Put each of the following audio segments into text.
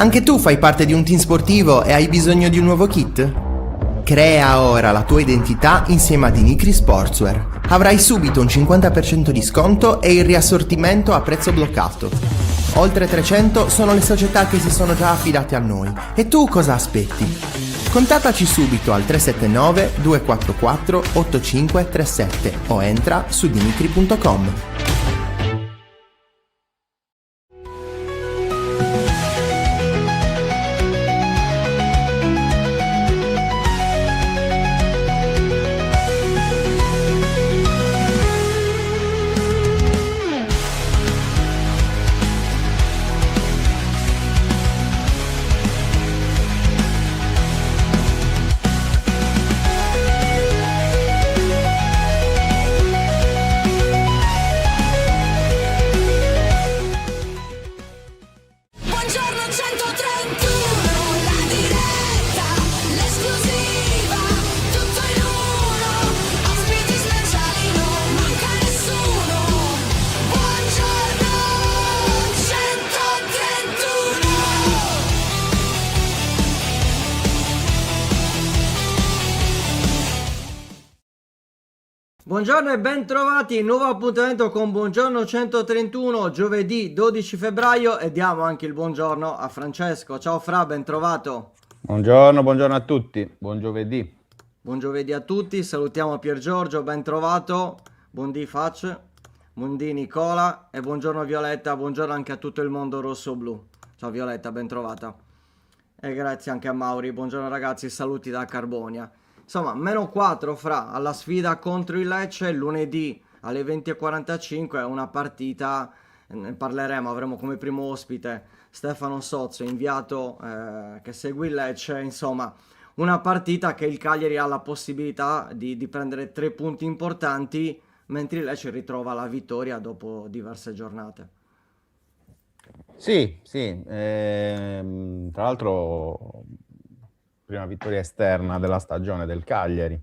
Anche tu fai parte di un team sportivo e hai bisogno di un nuovo kit? Crea ora la tua identità insieme a Dinicri Sportswear. Avrai subito un 50% di sconto e il riassortimento a prezzo bloccato. Oltre 300 sono le società che si sono già affidate a noi. E tu cosa aspetti? Contattaci subito al 379 244 8537 o entra su dinicri.com. Buongiorno 131, la diretta, l'esclusiva, tutto in uno, ospiti speciali, non manca nessuno. Buongiorno 131. Buongiorno e ben trovati, nuovo appuntamento con Buongiorno 131, giovedì 12 febbraio e diamo anche il buongiorno a Francesco. Ciao Fra, ben trovato. Buongiorno a tutti, buon giovedì. Buon giovedì a tutti, salutiamo Pier Giorgio, ben trovato. Buondì Facc, buondì Nicola e buongiorno Violetta, buongiorno anche a tutto il mondo rosso-blu. Ciao Violetta, ben trovata. E grazie anche a Mauri, buongiorno ragazzi, saluti da Carbonia. Insomma, meno 4 Fra, alla sfida contro il Lecce, lunedì alle 20:45, è una partita, ne parleremo, avremo come primo ospite Stefano Sozzo, inviato che segue il Lecce, insomma, una partita che il Cagliari ha la possibilità di prendere 3 punti importanti, mentre il Lecce ritrova la vittoria dopo diverse giornate. Sì, tra l'altro prima vittoria esterna della stagione del Cagliari,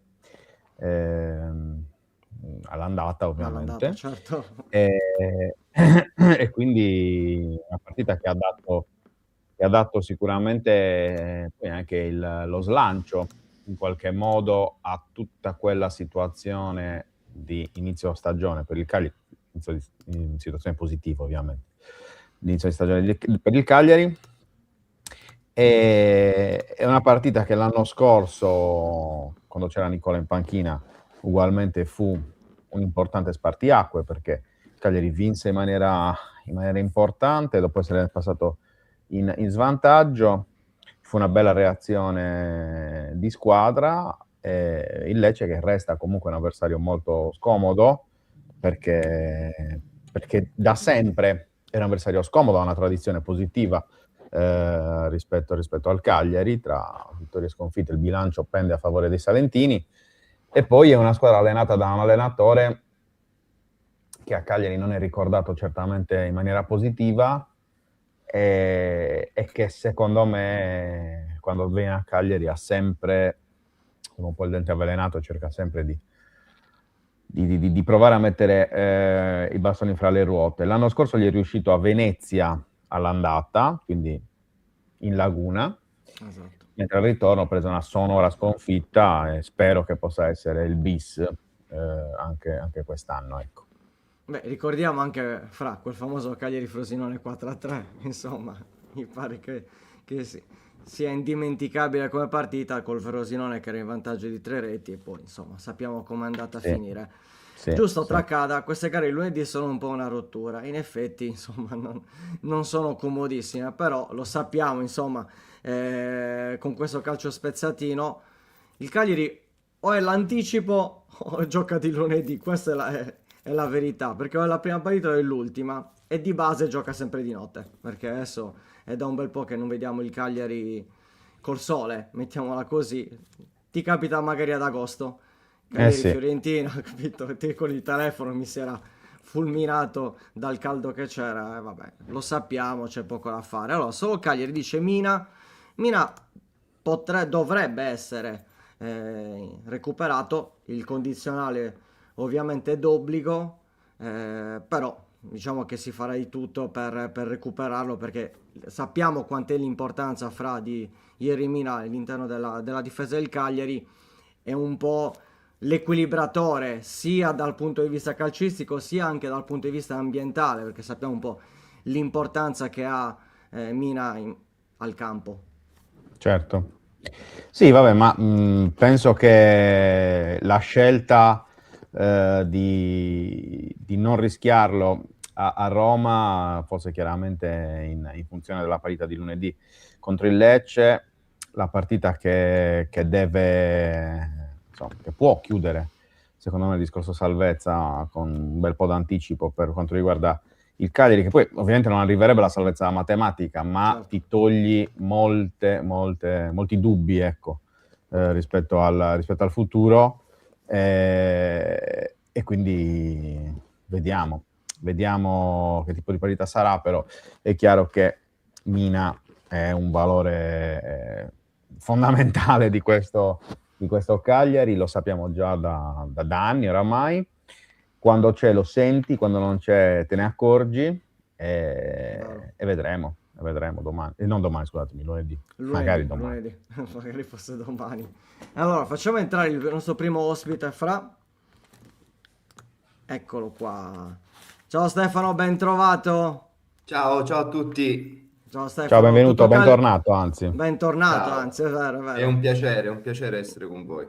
all'andata ovviamente, All'andata, certo. e quindi una partita che ha dato sicuramente poi anche lo slancio in qualche modo a tutta quella situazione di inizio stagione per il Cagliari, in situazione positiva ovviamente, l'inizio di stagione per il Cagliari. È una partita che l'anno scorso, quando c'era Nicola in panchina, ugualmente fu un importante spartiacque, perché il Cagliari vinse in maniera importante, dopo essere passato in svantaggio. Fu una bella reazione di squadra, il Lecce che resta comunque un avversario molto scomodo, perché da sempre era un avversario scomodo, ha una tradizione positiva rispetto al Cagliari, tra vittorie e sconfitte il bilancio pende a favore dei salentini, e poi è una squadra allenata da un allenatore che a Cagliari non è ricordato certamente in maniera positiva, e che secondo me quando viene a Cagliari ha sempre un po' il dente avvelenato, cerca sempre di provare a mettere i bastoni fra le ruote. L'anno scorso gli è riuscito a Venezia all'andata, quindi in Laguna, Esatto. mentre al ritorno ha preso una sonora sconfitta, e spero che possa essere il bis anche quest'anno, ecco. Beh, ricordiamo anche Fra quel famoso Cagliari-Frosinone 4-3, insomma, mi pare che sia indimenticabile come partita, col Frosinone che era in vantaggio di 3 reti, e poi insomma sappiamo com'è andata a Sì, finire. sì, Giusto, sì. Tracada, queste gare il lunedì sono un po' una rottura, in effetti insomma non sono comodissime, però lo sappiamo, insomma, con questo calcio spezzatino il Cagliari o è l'anticipo o gioca di lunedì, questa è la verità, perché o è la prima partita o è l'ultima, e di base gioca sempre di notte, perché adesso è da un bel po' che non vediamo il Cagliari col sole, mettiamola così. Ti capita magari ad agosto, Cagliari Sì. Fiorentina, capito? Te con il telefono mi si era fulminato dal caldo che c'era, e vabbè, lo sappiamo, c'è poco da fare. Allora, solo Cagliari dice Mina dovrebbe essere recuperato, il condizionale ovviamente è d'obbligo, però diciamo che si farà di tutto per recuperarlo, perché sappiamo quant'è l'importanza fra di ieri Mina all'interno della difesa del Cagliari. È un po' l'equilibratore sia dal punto di vista calcistico sia anche dal punto di vista ambientale, perché sappiamo un po' l'importanza che ha Mina al campo. Certo. Sì, vabbè, ma penso che la scelta di non rischiarlo a Roma fosse chiaramente in funzione della parità di lunedì contro il Lecce, la partita che deve, insomma, che può chiudere, secondo me, il discorso salvezza con un bel po' d'anticipo per quanto riguarda il Cagliari, che poi ovviamente non arriverebbe alla salvezza matematica, ma Certo. ti togli molti dubbi, ecco, rispetto al futuro, e quindi vediamo che tipo di parità sarà, però è chiaro che Mina è un valore fondamentale di questo Cagliari, lo sappiamo già da anni oramai. Quando c'è lo senti, quando non c'è te ne accorgi, Bravo. e vedremo domani, non domani, scusatemi, lunedì, magari domani. Lunedì. Magari fosse domani. Allora, facciamo entrare il nostro primo ospite, Fra. Eccolo qua. Ciao Stefano, ben trovato. Ciao, ciao a tutti. Ciao Stefano. Ciao, benvenuto, tutto bentornato, anzi. Bentornato, Ciao. anzi, è vero, è È vero. un piacere essere con voi.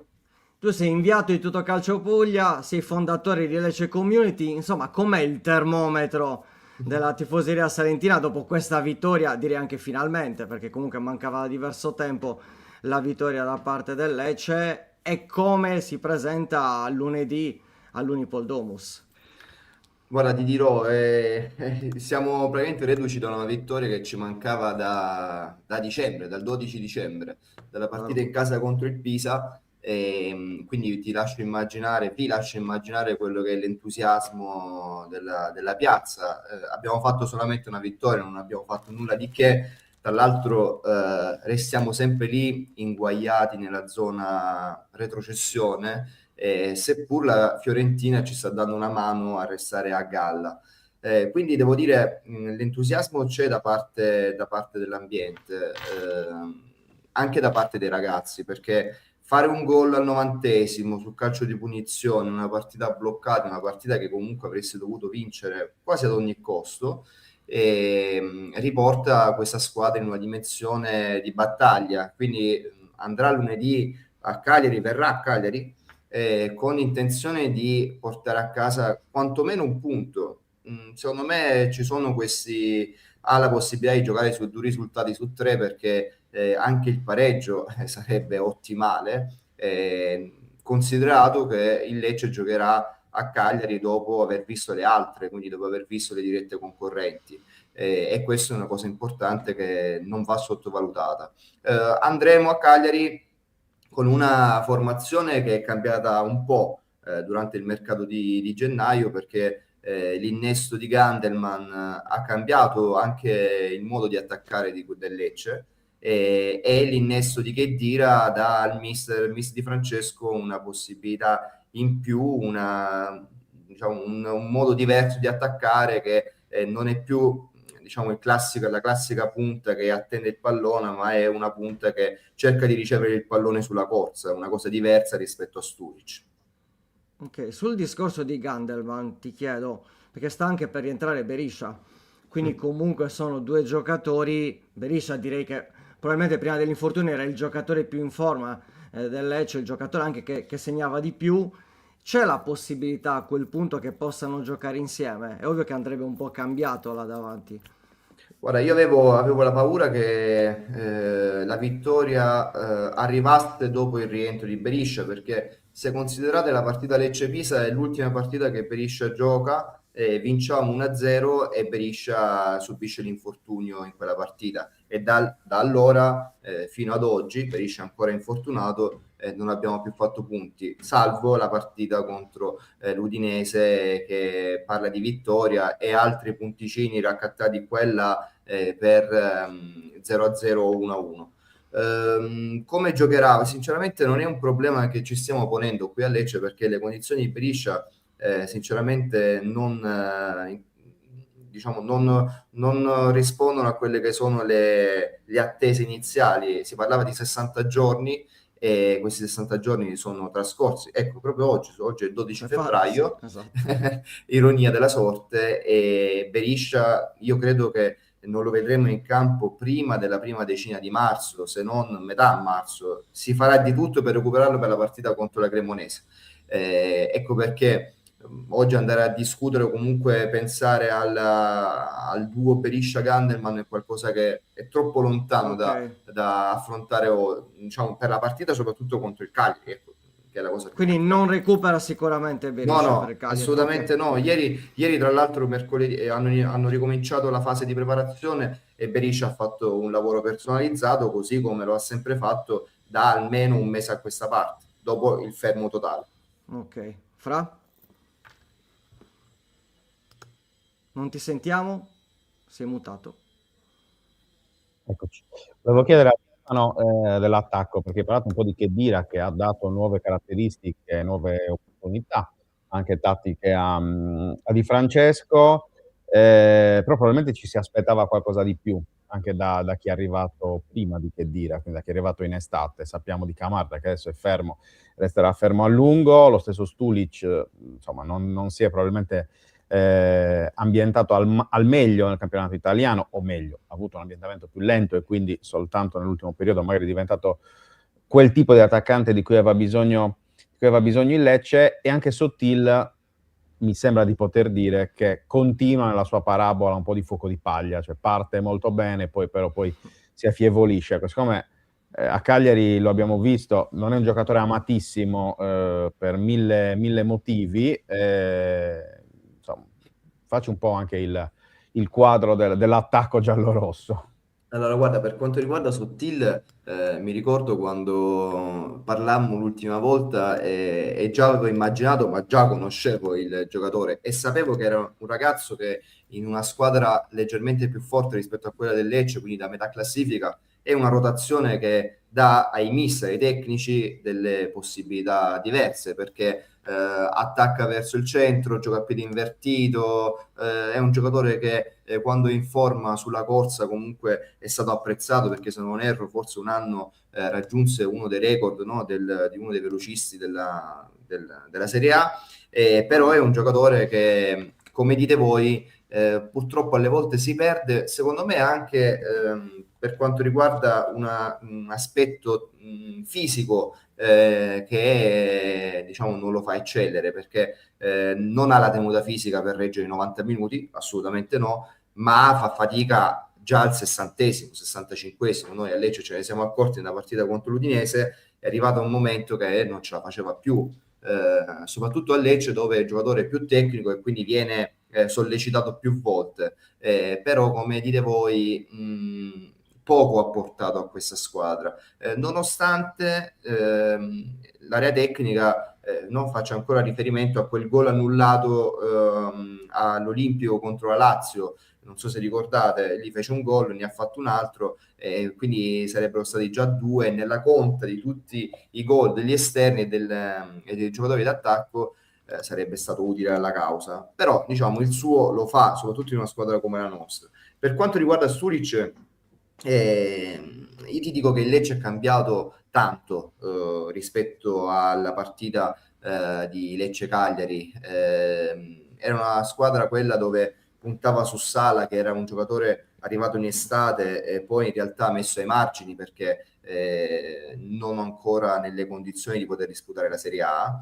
Tu sei inviato di Tutto Calcio Puglia, sei fondatore di Lecce Community, insomma, com'è il termometro della tifoseria salentina dopo questa vittoria, direi anche finalmente, perché comunque mancava da diverso tempo la vittoria da parte del Lecce, e come si presenta lunedì all'Unipol Domus? Guarda, ti dirò, siamo praticamente reduci da una vittoria che ci mancava da dicembre, dal 12 dicembre, dalla partita Vero? in casa contro il Pisa. Quindi vi lascio immaginare quello che è l'entusiasmo della piazza. Abbiamo fatto solamente una vittoria, non abbiamo fatto nulla di che. Tra l'altro, restiamo sempre lì inguaiati nella zona retrocessione, seppur la Fiorentina ci sta dando una mano a restare a galla. Quindi devo dire, l'entusiasmo c'è da parte dell'ambiente, anche da parte dei ragazzi, perché fare un gol al 90esimo sul calcio di punizione, una partita bloccata, una partita che comunque avreste dovuto vincere quasi ad ogni costo, riporta questa squadra in una dimensione di battaglia. Quindi andrà lunedì a Cagliari, verrà a Cagliari, con intenzione di portare a casa quantomeno un punto. Secondo me ha la possibilità di giocare su 2 risultati su 3, perché anche il pareggio sarebbe ottimale, considerato che il Lecce giocherà a Cagliari dopo aver visto le altre, quindi dopo aver visto le dirette concorrenti. E questa è una cosa importante che non va sottovalutata. Andremo a Cagliari con una formazione che è cambiata un po' durante il mercato di gennaio, perché l'innesto di Gandelman ha cambiato anche il modo di attaccare del Lecce, e l'innesto di Khedira dà al mister Di Francesco una possibilità in più, diciamo, un modo diverso di attaccare, che non è più, diciamo, la classica punta che attende il pallone, ma è una punta che cerca di ricevere il pallone sulla corsa, una cosa diversa rispetto a Sturridge. Ok, sul discorso di Gandelman ti chiedo, perché sta anche per rientrare Berisha, quindi comunque sono due giocatori. Berisha direi che probabilmente prima dell'infortunio era il giocatore più in forma del Lecce, il giocatore anche che segnava di più. C'è la possibilità a quel punto che possano giocare insieme? È ovvio che andrebbe un po' cambiato là davanti. Guarda, io avevo la paura che la vittoria arrivasse dopo il rientro di Berisha, perché se considerate la partita Lecce-Pisa è l'ultima partita che Berisha gioca, vinciamo 1-0 e Berisha subisce l'infortunio in quella partita, e da allora fino ad oggi Berisha è ancora infortunato, non abbiamo più fatto punti, salvo la partita contro l'Udinese, che parla di vittoria, e altri punticini raccattati quella per 0-0 o 1-1. Come giocherà? Sinceramente non è un problema che ci stiamo ponendo qui a Lecce, perché le condizioni di Berisha sinceramente diciamo, non rispondono a quelle che sono le attese iniziali. Si parlava di 60 giorni e questi 60 giorni sono trascorsi. Ecco, proprio oggi è il 12 febbraio, Esatto. ironia della sorte, e Beriscia io credo che non lo vedremo in campo prima della prima decina di marzo, se non metà marzo. Si farà di tutto per recuperarlo per la partita contro la Cremonese. Ecco perché oggi andare a discutere o comunque pensare al duo Beriscia-Gandelman è qualcosa che è troppo lontano da affrontare diciamo, per la partita, soprattutto contro il Cagliari, ecco, che è la cosa più Quindi importante. non recupera sicuramente Beriscia per il Cagliari. Assolutamente Ok. no. Ieri, tra l'altro, mercoledì hanno ricominciato la fase di preparazione e Beriscia ha fatto un lavoro personalizzato, così come lo ha sempre fatto da almeno un mese a questa parte, dopo il fermo totale. Ok. Fra? Non ti sentiamo? Sei mutato. Eccoci. Volevo chiedere a Stefano dell'attacco, perché hai parlato un po' di Khedira che ha dato nuove caratteristiche, nuove opportunità, anche tattiche a Di Francesco, però probabilmente ci si aspettava qualcosa di più, anche da chi è arrivato prima di Khedira, quindi da chi è arrivato in estate. Sappiamo di Camarda che adesso è fermo, resterà fermo a lungo, lo stesso Stulic, insomma, non si è probabilmente ambientato al meglio nel campionato italiano, o meglio, ha avuto un ambientamento più lento e quindi soltanto nell'ultimo periodo magari è diventato quel tipo di attaccante di cui aveva bisogno il Lecce. E anche Sottil mi sembra di poter dire che continua nella sua parabola un po' di fuoco di paglia, cioè parte molto bene, poi si affievolisce. Ecco, siccome a Cagliari lo abbiamo visto, non è un giocatore amatissimo per mille motivi, insomma, faccio un po' anche il quadro dell'attacco giallorosso. Allora, guarda, per quanto riguarda Sottil, mi ricordo quando parlammo l'ultima volta e già avevo immaginato, ma già conoscevo il giocatore e sapevo che era un ragazzo che in una squadra leggermente più forte rispetto a quella del Lecce, quindi da metà classifica, è una rotazione che dà ai mister, ai tecnici, delle possibilità diverse, perché attacca verso il centro, gioca a piede invertito, è un giocatore che quando è in forma sulla corsa comunque è stato apprezzato, perché se non erro forse un anno raggiunse uno dei record, no, di uno dei velocisti della Serie A, però è un giocatore che, come dite voi, purtroppo alle volte si perde, secondo me anche per quanto riguarda un aspetto fisico che diciamo non lo fa eccellere, perché non ha la tenuta fisica per reggere i 90 minuti, assolutamente no, ma fa fatica già al 60esimo, 65esimo. Noi a Lecce ce ne siamo accorti nella partita contro l'Udinese, è arrivato un momento che non ce la faceva più, soprattutto a Lecce dove il giocatore è più tecnico e quindi viene sollecitato più volte, però come dite voi poco ha portato a questa squadra, nonostante l'area tecnica non faccia ancora riferimento a quel gol annullato all'Olimpico contro la Lazio. Non so se ricordate, lì fece un gol, ne ha fatto un altro, quindi sarebbero stati già due nella conta di tutti i gol degli esterni e dei giocatori d'attacco. Sarebbe stato utile alla causa, però diciamo il suo lo fa soprattutto in una squadra come la nostra. Per quanto riguarda Sturic, io ti dico che il Lecce è cambiato tanto rispetto alla partita di Lecce-Cagliari. Era una squadra quella dove puntava su Sala, che era un giocatore arrivato in estate e poi in realtà messo ai margini perché non ancora nelle condizioni di poter disputare la Serie A.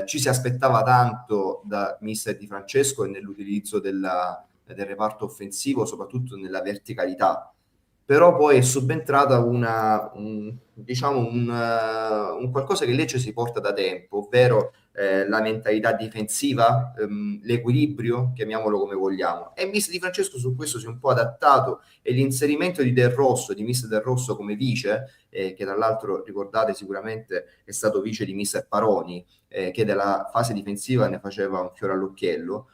Ci si aspettava tanto da mister Di Francesco e nell'utilizzo del reparto offensivo, soprattutto nella verticalità, però poi è subentrata diciamo un qualcosa che Lecce si porta da tempo, ovvero la mentalità difensiva, l'equilibrio, chiamiamolo come vogliamo, e mister Di Francesco su questo si è un po' adattato, e l'inserimento di Del Rosso, di mister Del Rosso come vice, che tra l'altro ricordate sicuramente è stato vice di mister Paroni, che della fase difensiva ne faceva un fiore all'occhiello,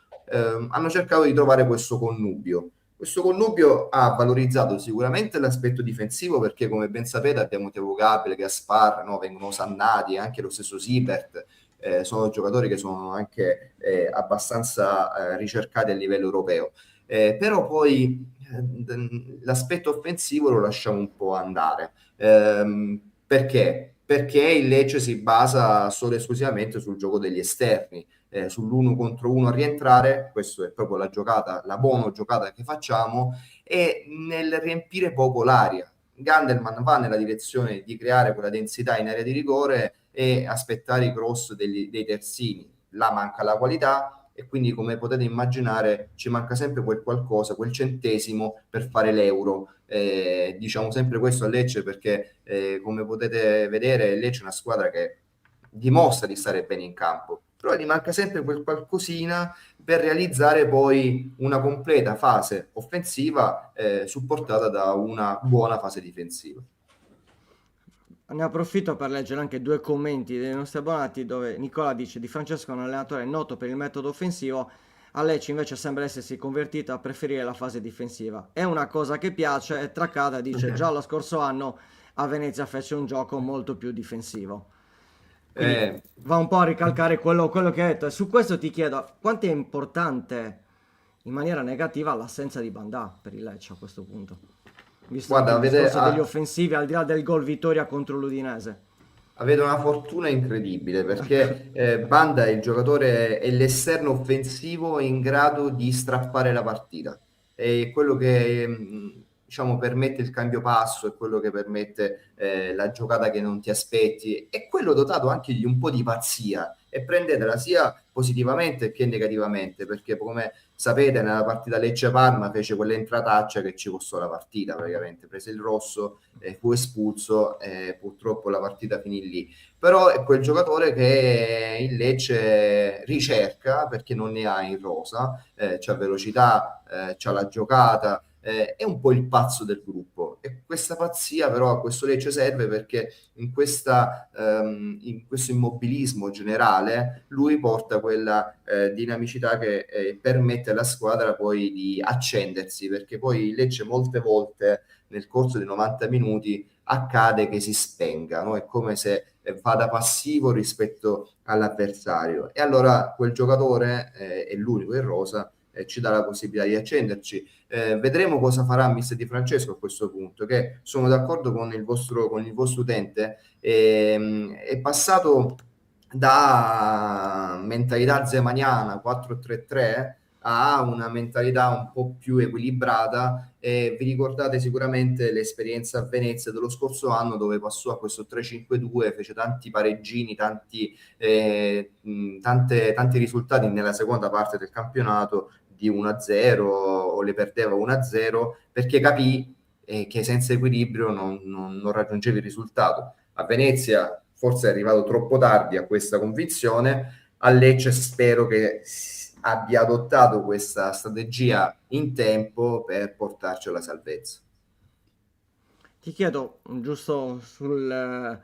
hanno cercato di trovare questo connubio. Questo connubio ha valorizzato sicuramente l'aspetto difensivo, perché come ben sapete abbiamo Teo Gabriel, Gaspar, no? Vengono osannati, anche lo stesso Sibert, sono giocatori che sono anche abbastanza ricercati a livello europeo. però poi l'aspetto offensivo lo lasciamo un po' andare. Perché? Perché il Lecce si basa solo e esclusivamente sul gioco degli esterni, sull'uno contro uno a rientrare, questa è proprio la giocata, la buona giocata che facciamo, e nel riempire poco l'aria. Gandelman va nella direzione di creare quella densità in area di rigore e aspettare i cross dei terzini. Là manca la qualità e quindi, come potete immaginare, ci manca sempre quel qualcosa, quel centesimo per fare l'euro. Diciamo sempre questo a Lecce perché, come potete vedere, Lecce è una squadra che dimostra di stare bene in campo, però gli manca sempre quel qualcosina per realizzare poi una completa fase offensiva supportata da una buona fase difensiva. Ne approfitto per leggere anche due commenti dei nostri abbonati dove Nicola dice: Di Francesco è un allenatore noto per il metodo offensivo, a Lecce invece sembra essersi convertito a preferire la fase difensiva. È una cosa che piace, e Tracada dice: già lo scorso anno a Venezia fece un gioco molto più difensivo. Quindi Eh, va un po' a ricalcare quello che hai detto. E su questo ti chiedo, quanto è importante in maniera negativa l'assenza di Bandà per il Lecce a questo punto? Visto anche Guarda, il discorso degli offensivi, al di là del gol vittoria contro l'Udinese. avete una fortuna incredibile perché Banda è il giocatore, è l'esterno offensivo in grado di strappare la partita. È quello che diciamo permette il cambio passo, è quello che permette la giocata che non ti aspetti, è quello dotato anche di un po' di pazzia, e prendetela sia positivamente che negativamente, perché come sapete nella partita Lecce-Parma fece quell'entrataccia che ci costò la partita praticamente, prese il rosso, fu espulso e purtroppo la partita finì lì. Però è quel giocatore che il Lecce ricerca perché non ne ha in rosa, c'ha velocità, c'ha la giocata, è un po' il pazzo del gruppo, e questa pazzia però a questo Lecce serve perché in questo immobilismo generale lui porta quella dinamicità che permette alla squadra poi di accendersi, perché poi il Lecce molte volte nel corso dei 90 minuti accade che si spenga, no? È come se vada passivo rispetto all'avversario, e allora quel giocatore è l'unico in rosa, ci dà la possibilità di accenderci. Vedremo cosa farà Mister Di Francesco a questo punto, che sono d'accordo con il vostro utente, è passato da mentalità zemaniana 4-3-3 a una mentalità un po' più equilibrata, e vi ricordate sicuramente l'esperienza a Venezia dello scorso anno dove passò a questo 3-5-2, fece tanti pareggini, tanti risultati nella seconda parte del campionato di 1-0 o le perdeva 1-0 perché capì che senza equilibrio non raggiungeva il risultato. A Venezia forse è arrivato troppo tardi a questa convinzione, a Lecce spero che abbia adottato questa strategia in tempo per portarci alla salvezza. Ti chiedo giusto sul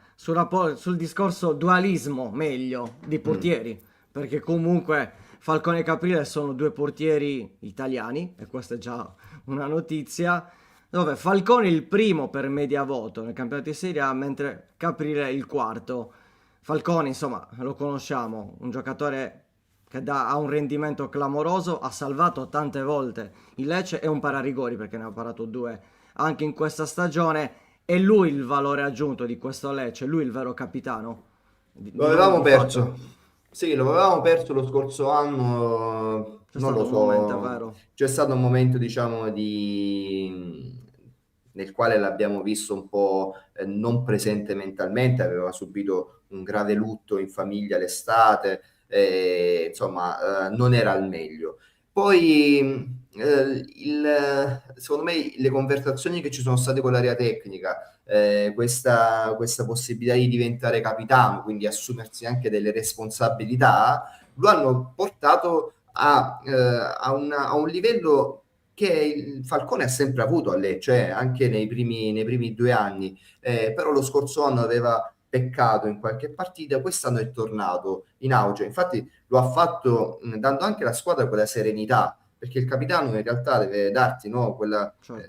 discorso dualismo meglio di portieri, perché comunque Falcone e Caprile sono due portieri italiani, e questa è già una notizia, dove Falcone è il primo per media voto nel campionato di Serie A, mentre Caprile è il quarto. Falcone, insomma, lo conosciamo, un giocatore che ha un rendimento clamoroso, ha salvato tante volte il Lecce, è un pararigori perché ne ha parato due anche in questa stagione. È lui il valore aggiunto di questo Lecce, lui il vero capitano. Lo Di nome avevamo di fatto. perso. Sì, lo avevamo perso lo scorso anno, C'è non lo stato un momento, è so, vero. c'è stato un momento, diciamo, nel quale l'abbiamo visto un po' non presente mentalmente, aveva subito un grave lutto in famiglia l'estate, insomma, non era al meglio. Poi, secondo me, le conversazioni che ci sono state con l'area tecnica, questa possibilità di diventare capitano, quindi assumersi anche delle responsabilità, lo hanno portato a un livello che il Falcone ha sempre avuto a Lecce, anche nei primi 2 anni, però lo scorso anno aveva peccato in qualche partita, quest'anno è tornato in auge, infatti lo ha fatto dando anche alla squadra quella serenità, perché il capitano in realtà deve darti, no, Cioè,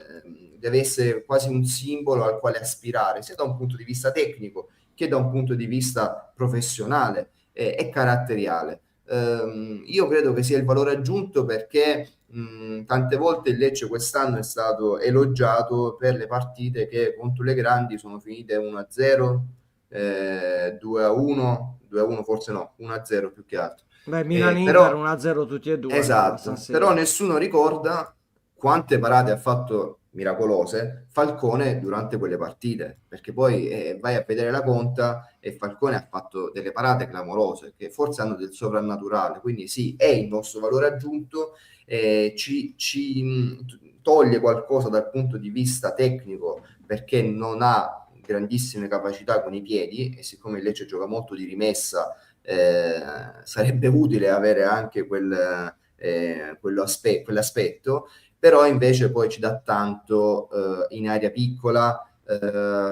deve essere quasi un simbolo al quale aspirare, sia da un punto di vista tecnico che da un punto di vista professionale e caratteriale. Io credo che sia il valore aggiunto perché tante volte il Lecce quest'anno è stato elogiato per le partite che contro le grandi sono finite 1-0, 2-1, 2-1 forse no, 1-0 più che altro. Beh, Milan-Inter Però 1-0 tutti e due a San esatto, Siro. però nessuno ricorda quante parate ha fatto miracolose Falcone durante quelle partite, perché poi vai a vedere la conta e Falcone ha fatto delle parate clamorose che forse hanno del sovrannaturale, quindi sì, è il nostro valore aggiunto, ci toglie qualcosa dal punto di vista tecnico perché non ha grandissime capacità con i piedi e siccome il Lecce gioca molto di rimessa, sarebbe utile avere anche quell'aspetto, però invece poi ci dà tanto in area piccola,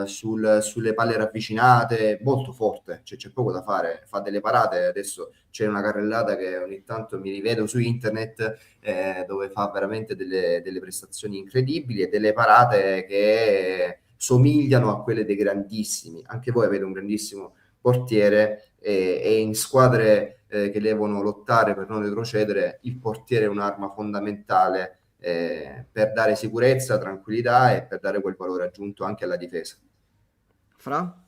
sulle palle ravvicinate, molto forte, cioè, c'è poco da fare, fa delle parate, adesso c'è una carrellata che ogni tanto mi rivedo su internet dove fa veramente delle prestazioni incredibili e delle parate che somigliano a quelle dei grandissimi. Anche voi avete un grandissimo portiere e in squadre che devono lottare per non retrocedere, il portiere è un'arma fondamentale per dare sicurezza, tranquillità e per dare quel valore aggiunto anche alla difesa. Fra?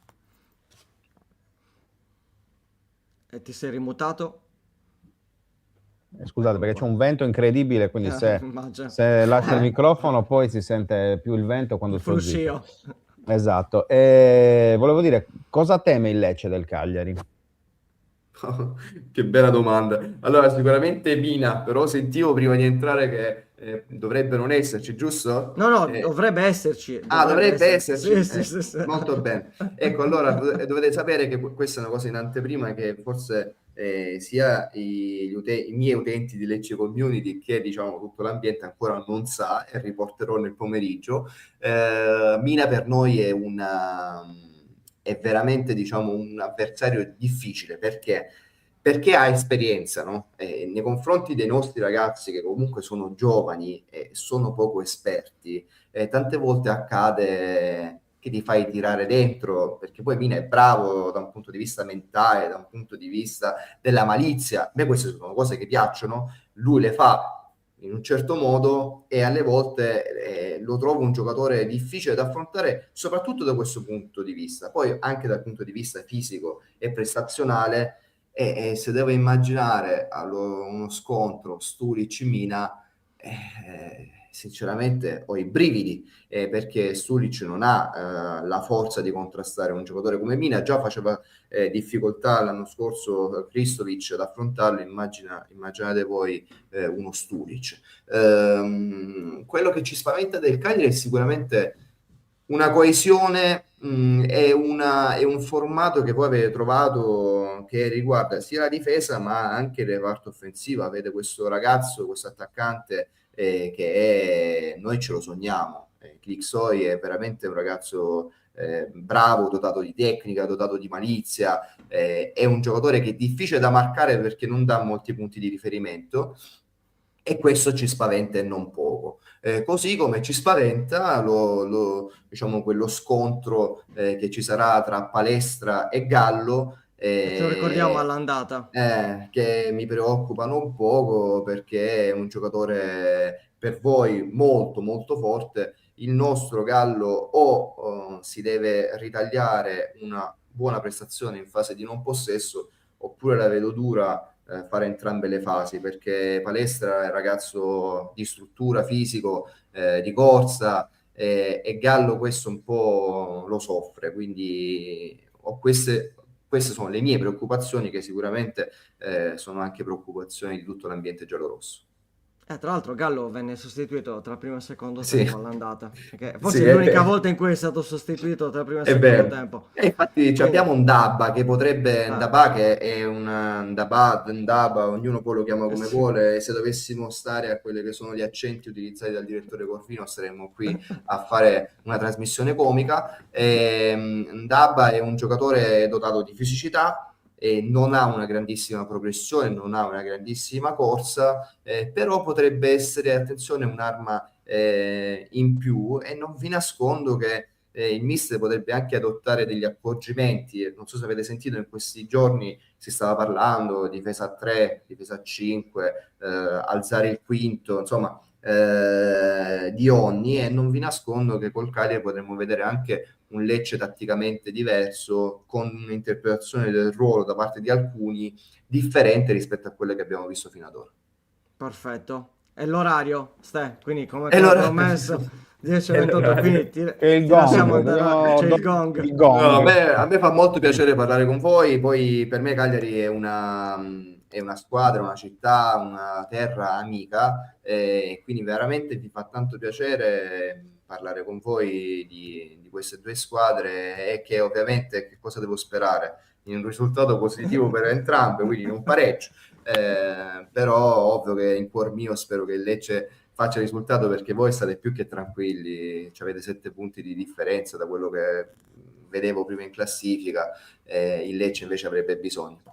E ti sei rimutato? Scusate, perché c'è un vento incredibile, quindi Immagino. se lascio il microfono poi si sente più il vento quando Il sto zitto. fruscio. Esatto. E volevo dire, cosa teme il Lecce del Cagliari? Che bella domanda. Allora, sicuramente Mina, però sentivo prima di entrare che dovrebbe non esserci, giusto? No, dovrebbe esserci. Dovrebbe esserci. Sì. Molto bene. Ecco, allora dovete sapere che questa è una cosa in anteprima che forse sia i miei utenti di Lecce Community che diciamo tutto l'ambiente ancora non sa e riporterò nel pomeriggio. Mina per noi è veramente diciamo un avversario difficile perché ha esperienza, no? Nei confronti dei nostri ragazzi che comunque sono giovani e sono poco esperti, tante volte accade che ti fai tirare dentro, perché poi Mina è bravo da un punto di vista mentale, da un punto di vista della malizia. A me queste sono cose che piacciono, lui le fa in un certo modo e alle volte lo trovo un giocatore difficile da affrontare, soprattutto da questo punto di vista. Poi anche dal punto di vista fisico e prestazionale, e se devo immaginare uno scontro Stulic-Mina, sinceramente ho i brividi, perché Stulic non ha la forza di contrastare un giocatore come Mina, già faceva difficoltà l'anno scorso Kristovic ad affrontarlo, immaginate voi uno Stulic. Quello che ci spaventa del Cagliari è sicuramente una coesione e un formato che voi avete trovato che riguarda sia la difesa ma anche il reparto offensivo. Avete questo ragazzo, questo attaccante noi ce lo sogniamo. Clixoi è veramente un ragazzo bravo, dotato di tecnica, dotato di malizia, è un giocatore che è difficile da marcare perché non dà molti punti di riferimento e questo ci spaventa e non poco. Così come ci spaventa diciamo, quello scontro che ci sarà tra Palestra e Gallo, Ce lo ricordiamo all'andata. che mi preoccupano un poco perché è un giocatore per voi molto molto forte. Il nostro Gallo o si deve ritagliare una buona prestazione in fase di non possesso oppure la vedo dura fare entrambe le fasi, perché Palestra è un ragazzo di struttura, fisico, di corsa, e Gallo questo un po' lo soffre, quindi queste sono le mie preoccupazioni che sicuramente sono anche preoccupazioni di tutto l'ambiente giallorosso. Tra l'altro Gallo venne sostituito tra primo e secondo Sì. tempo all'andata, perché forse Sì, è l'unica vero. volta in cui è stato sostituito tra primo e È secondo vero. tempo. E infatti Quindi- abbiamo un Dabba che potrebbe, Ah. Ndaba che è un Ndaba, ognuno poi lo chiama come Sì. vuole, e se dovessimo stare a quelli che sono gli accenti utilizzati dal direttore Corvino saremmo qui a fare una trasmissione comica. Ndaba è un giocatore dotato di fisicità e non ha una grandissima progressione, non ha una grandissima corsa, però potrebbe essere, attenzione, un'arma in più, e non vi nascondo che il mister potrebbe anche adottare degli accorgimenti. Non so se avete sentito, in questi giorni si stava parlando di difesa a 3, difesa a 5, alzare il quinto, insomma, di ogni, e non vi nascondo che col Cagliari potremmo vedere anche un Lecce tatticamente diverso, con un'interpretazione del ruolo da parte di alcuni differente rispetto a quelle che abbiamo visto fino ad ora. Perfetto. E l'orario, Ste, quindi come E l'orario. promesso 10:28, quindi E il ti lasciamo gong, andare, c'è il gong. il gong. No, a me fa molto piacere parlare con voi. Poi per me Cagliari è una squadra, una città, una terra amica, e quindi veramente mi fa tanto piacere parlare con voi di queste due squadre, e che ovviamente che cosa devo sperare? In un risultato positivo per entrambe, quindi in un pareggio. Però ovvio che in cuor mio spero che il Lecce faccia risultato, perché voi state più che tranquilli, avete 7 punti di differenza da quello che vedevo prima in classifica, il Lecce invece avrebbe bisogno.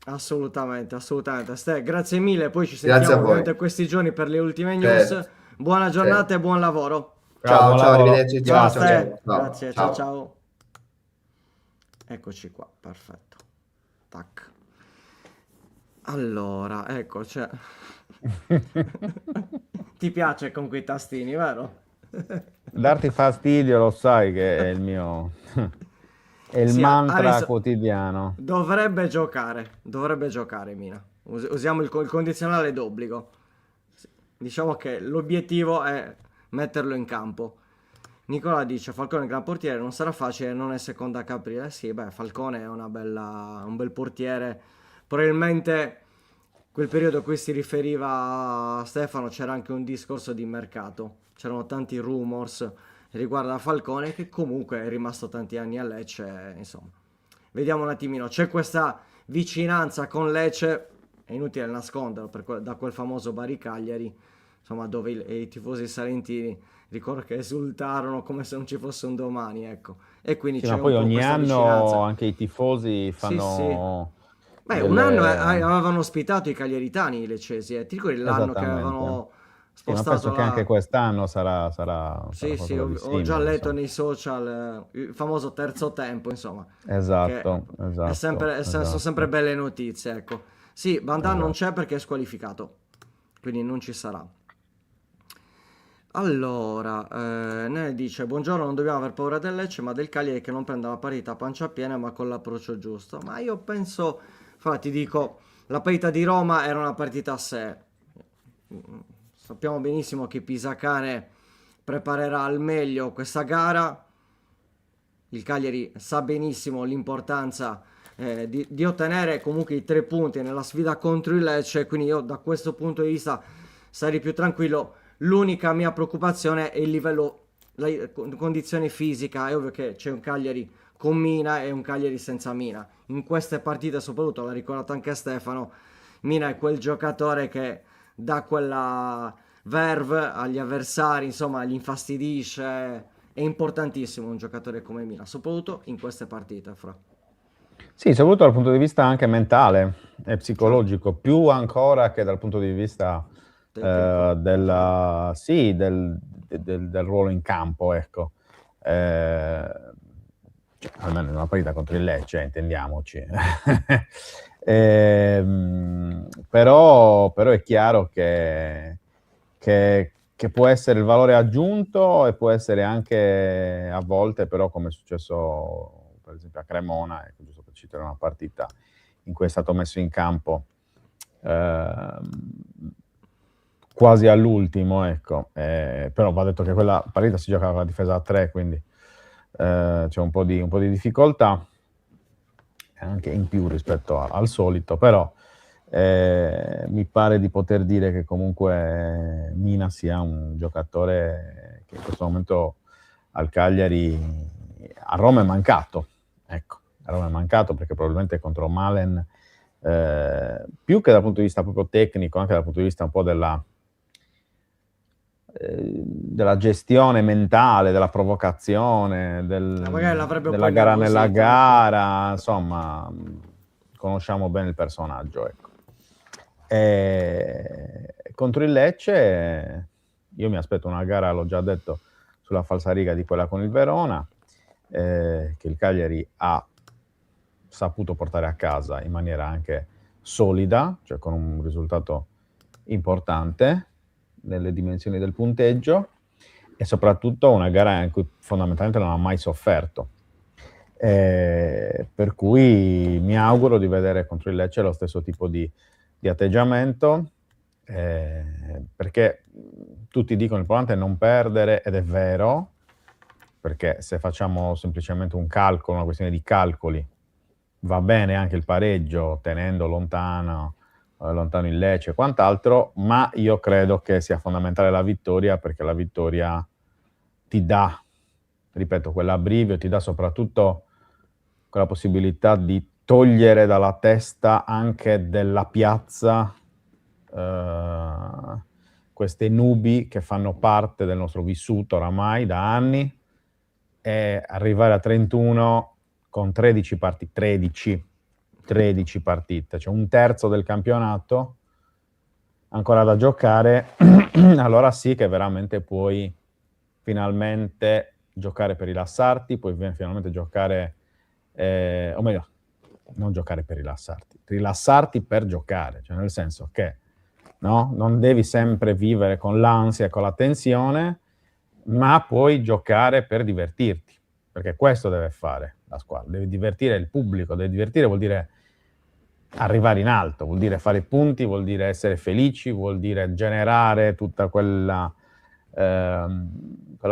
Assolutamente. Ste, grazie mille, poi ci Grazie a sentiamo voi. durante questi giorni per le ultime news. Certo. Buona giornata e buon lavoro. Ciao, buon ciao, lavoro. arrivederci. Ciao, Ciao, Ste. ciao. Grazie, ciao. Eccoci qua, perfetto. Tac. Allora, ecco, cioè... Ti piace con quei tastini, vero? Darti fastidio, lo sai che è il mio è il Sì, mantra adesso quotidiano. dovrebbe giocare Mina. Usiamo il condizionale d'obbligo. Diciamo che l'obiettivo è metterlo in campo. Nicola dice: Falcone è un gran portiere, non sarà facile, non è seconda Caprile. Sì, beh, Falcone è un bel portiere. Probabilmente quel periodo a cui si riferiva Stefano c'era anche un discorso di mercato. C'erano tanti rumors riguardo a Falcone, che comunque è rimasto tanti anni a Lecce, insomma. Vediamo un attimino, c'è questa vicinanza con Lecce, è inutile nasconderlo, da quel famoso Bari Cagliari, insomma, dove i tifosi salentini ricordo che esultarono come se non ci fosse un domani, ecco. E quindi Sì, c'è ma un poi po' ogni questa anno vicinanza. anche i tifosi fanno Beh, un anno delle... avevano ospitato i cagliaritani, i leccesi, Ti ricordi l'anno che Esattamente. avevano Sì, ma spostato penso che anche quest'anno sarà Sì, qualcosa di ho già simile, letto insomma. nei social il famoso terzo tempo, insomma, che Esatto, sono sempre esatto. belle notizie, ecco. Sì, Bandan non Esatto. c'è perché è squalificato, quindi non ci sarà. Allora, ne dice: buongiorno, non dobbiamo aver paura del Lecce, ma del Cagliari che non prenda la parità a pancia piena, ma con l'approccio giusto. Ma io penso, infatti dico, la partita di Roma era una partita a sé. Sappiamo benissimo che Pisacane preparerà al meglio questa gara. Il Cagliari sa benissimo l'importanza di ottenere comunque i 3 punti nella sfida contro il Lecce, quindi io da questo punto di vista sarei più tranquillo. L'unica mia preoccupazione è il livello, la condizione fisica. È ovvio che c'è un Cagliari con Mina e un Cagliari senza Mina. In queste partite soprattutto, l'ha ricordato anche Stefano, Mina è quel giocatore che dà quella verve agli avversari, insomma, li infastidisce. È importantissimo un giocatore come Mina, soprattutto in queste partite, Fra. Sì, soprattutto dal punto di vista anche mentale e Certo, psicologico, più ancora che dal punto di vista tecnico. del ruolo in campo, ecco. Almeno in una partita contro il Lecce, intendiamoci. Però è chiaro che può essere il valore aggiunto, e può essere anche a volte, però, come è successo per esempio a Cremona, ecco, giusto per citare una partita in cui è stato messo in campo quasi all'ultimo, ecco. Però va detto che quella partita si giocava con la difesa a 3, quindi c'è un po' di difficoltà anche in più rispetto al solito, però mi pare di poter dire che comunque Mina sia un giocatore che in questo momento al Cagliari, a Roma è mancato, ecco, a Roma è mancato perché probabilmente contro Malen, più che dal punto di vista proprio tecnico, anche dal punto di vista un po' della gestione mentale, della provocazione, Magari l'avrebbe un po' della gara nella innervosito, ecco. gara, insomma, conosciamo bene il personaggio, ecco. Contro il Lecce io mi aspetto una gara, l'ho già detto, sulla falsariga di quella con il Verona, che il Cagliari ha saputo portare a casa in maniera anche solida, cioè con un risultato importante nelle dimensioni del punteggio, e soprattutto una gara in cui fondamentalmente non ha mai sofferto. Per cui mi auguro di vedere contro il Lecce lo stesso tipo di atteggiamento, perché tutti dicono l'importante è non perdere, ed è vero, perché se facciamo semplicemente un calcolo, una questione di calcoli, va bene anche il pareggio tenendo lontano il Lecce e quant'altro, ma io credo che sia fondamentale la vittoria, perché la vittoria ti dà, ripeto, quell'abbrivio, ti dà soprattutto quella possibilità di togliere dalla testa anche della piazza queste nubi che fanno parte del nostro vissuto oramai da anni, e arrivare a 31 con 13 partite, cioè un terzo del campionato ancora da giocare, allora sì che veramente puoi finalmente giocare per rilassarti, puoi finalmente giocare, o meglio, non giocare per rilassarti per giocare, cioè nel senso che no, non devi sempre vivere con l'ansia e con la tensione, ma puoi giocare per divertirti, perché questo deve fare la squadra, deve divertire il pubblico, deve divertire vuol dire arrivare in alto, vuol dire fare punti, vuol dire essere felici, vuol dire generare tutta quella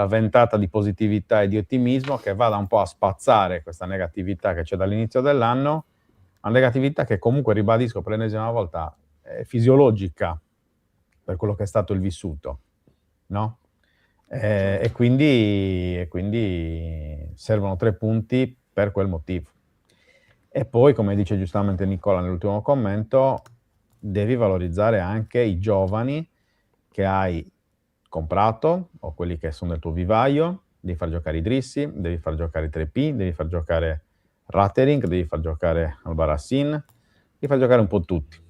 ventata di positività e di ottimismo che vada un po' a spazzare questa negatività che c'è dall'inizio dell'anno, una negatività che comunque, ribadisco per l'ennesima volta, è fisiologica per quello che è stato il vissuto, no? E quindi servono 3 punti per quel motivo. E poi, come dice giustamente Nicola nell'ultimo commento, devi valorizzare anche i giovani che hai comprato o quelli che sono del tuo vivaio, devi far giocare Idrissi, devi far giocare 3P, devi far giocare Rattering, devi far giocare Albarracin, devi far giocare un po' tutti.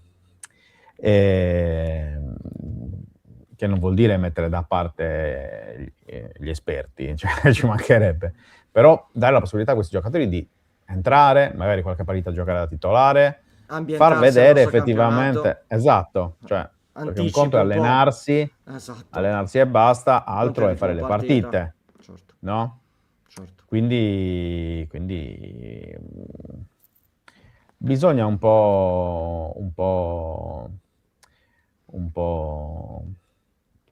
Che non vuol dire mettere da parte gli esperti, cioè ci mancherebbe, però dare la possibilità a questi giocatori di entrare, magari qualche partita giocare da titolare, far vedere effettivamente, esatto, cioè perché un conto è allenarsi, esatto, allenarsi e basta, altro è fare le partita. partite, Certo. no? Certo. Quindi bisogna un po',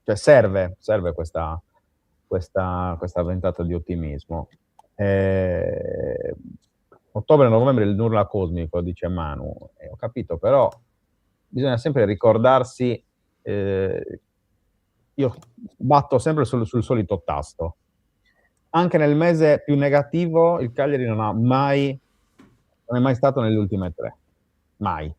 cioè serve questa ventata di ottimismo. Ottobre-novembre il nulla cosmico, dice Manu, ho capito, però bisogna sempre ricordarsi, io batto sempre sul solito tasto. Anche nel mese più negativo il Cagliari non è mai stato nelle ultime 3, mai.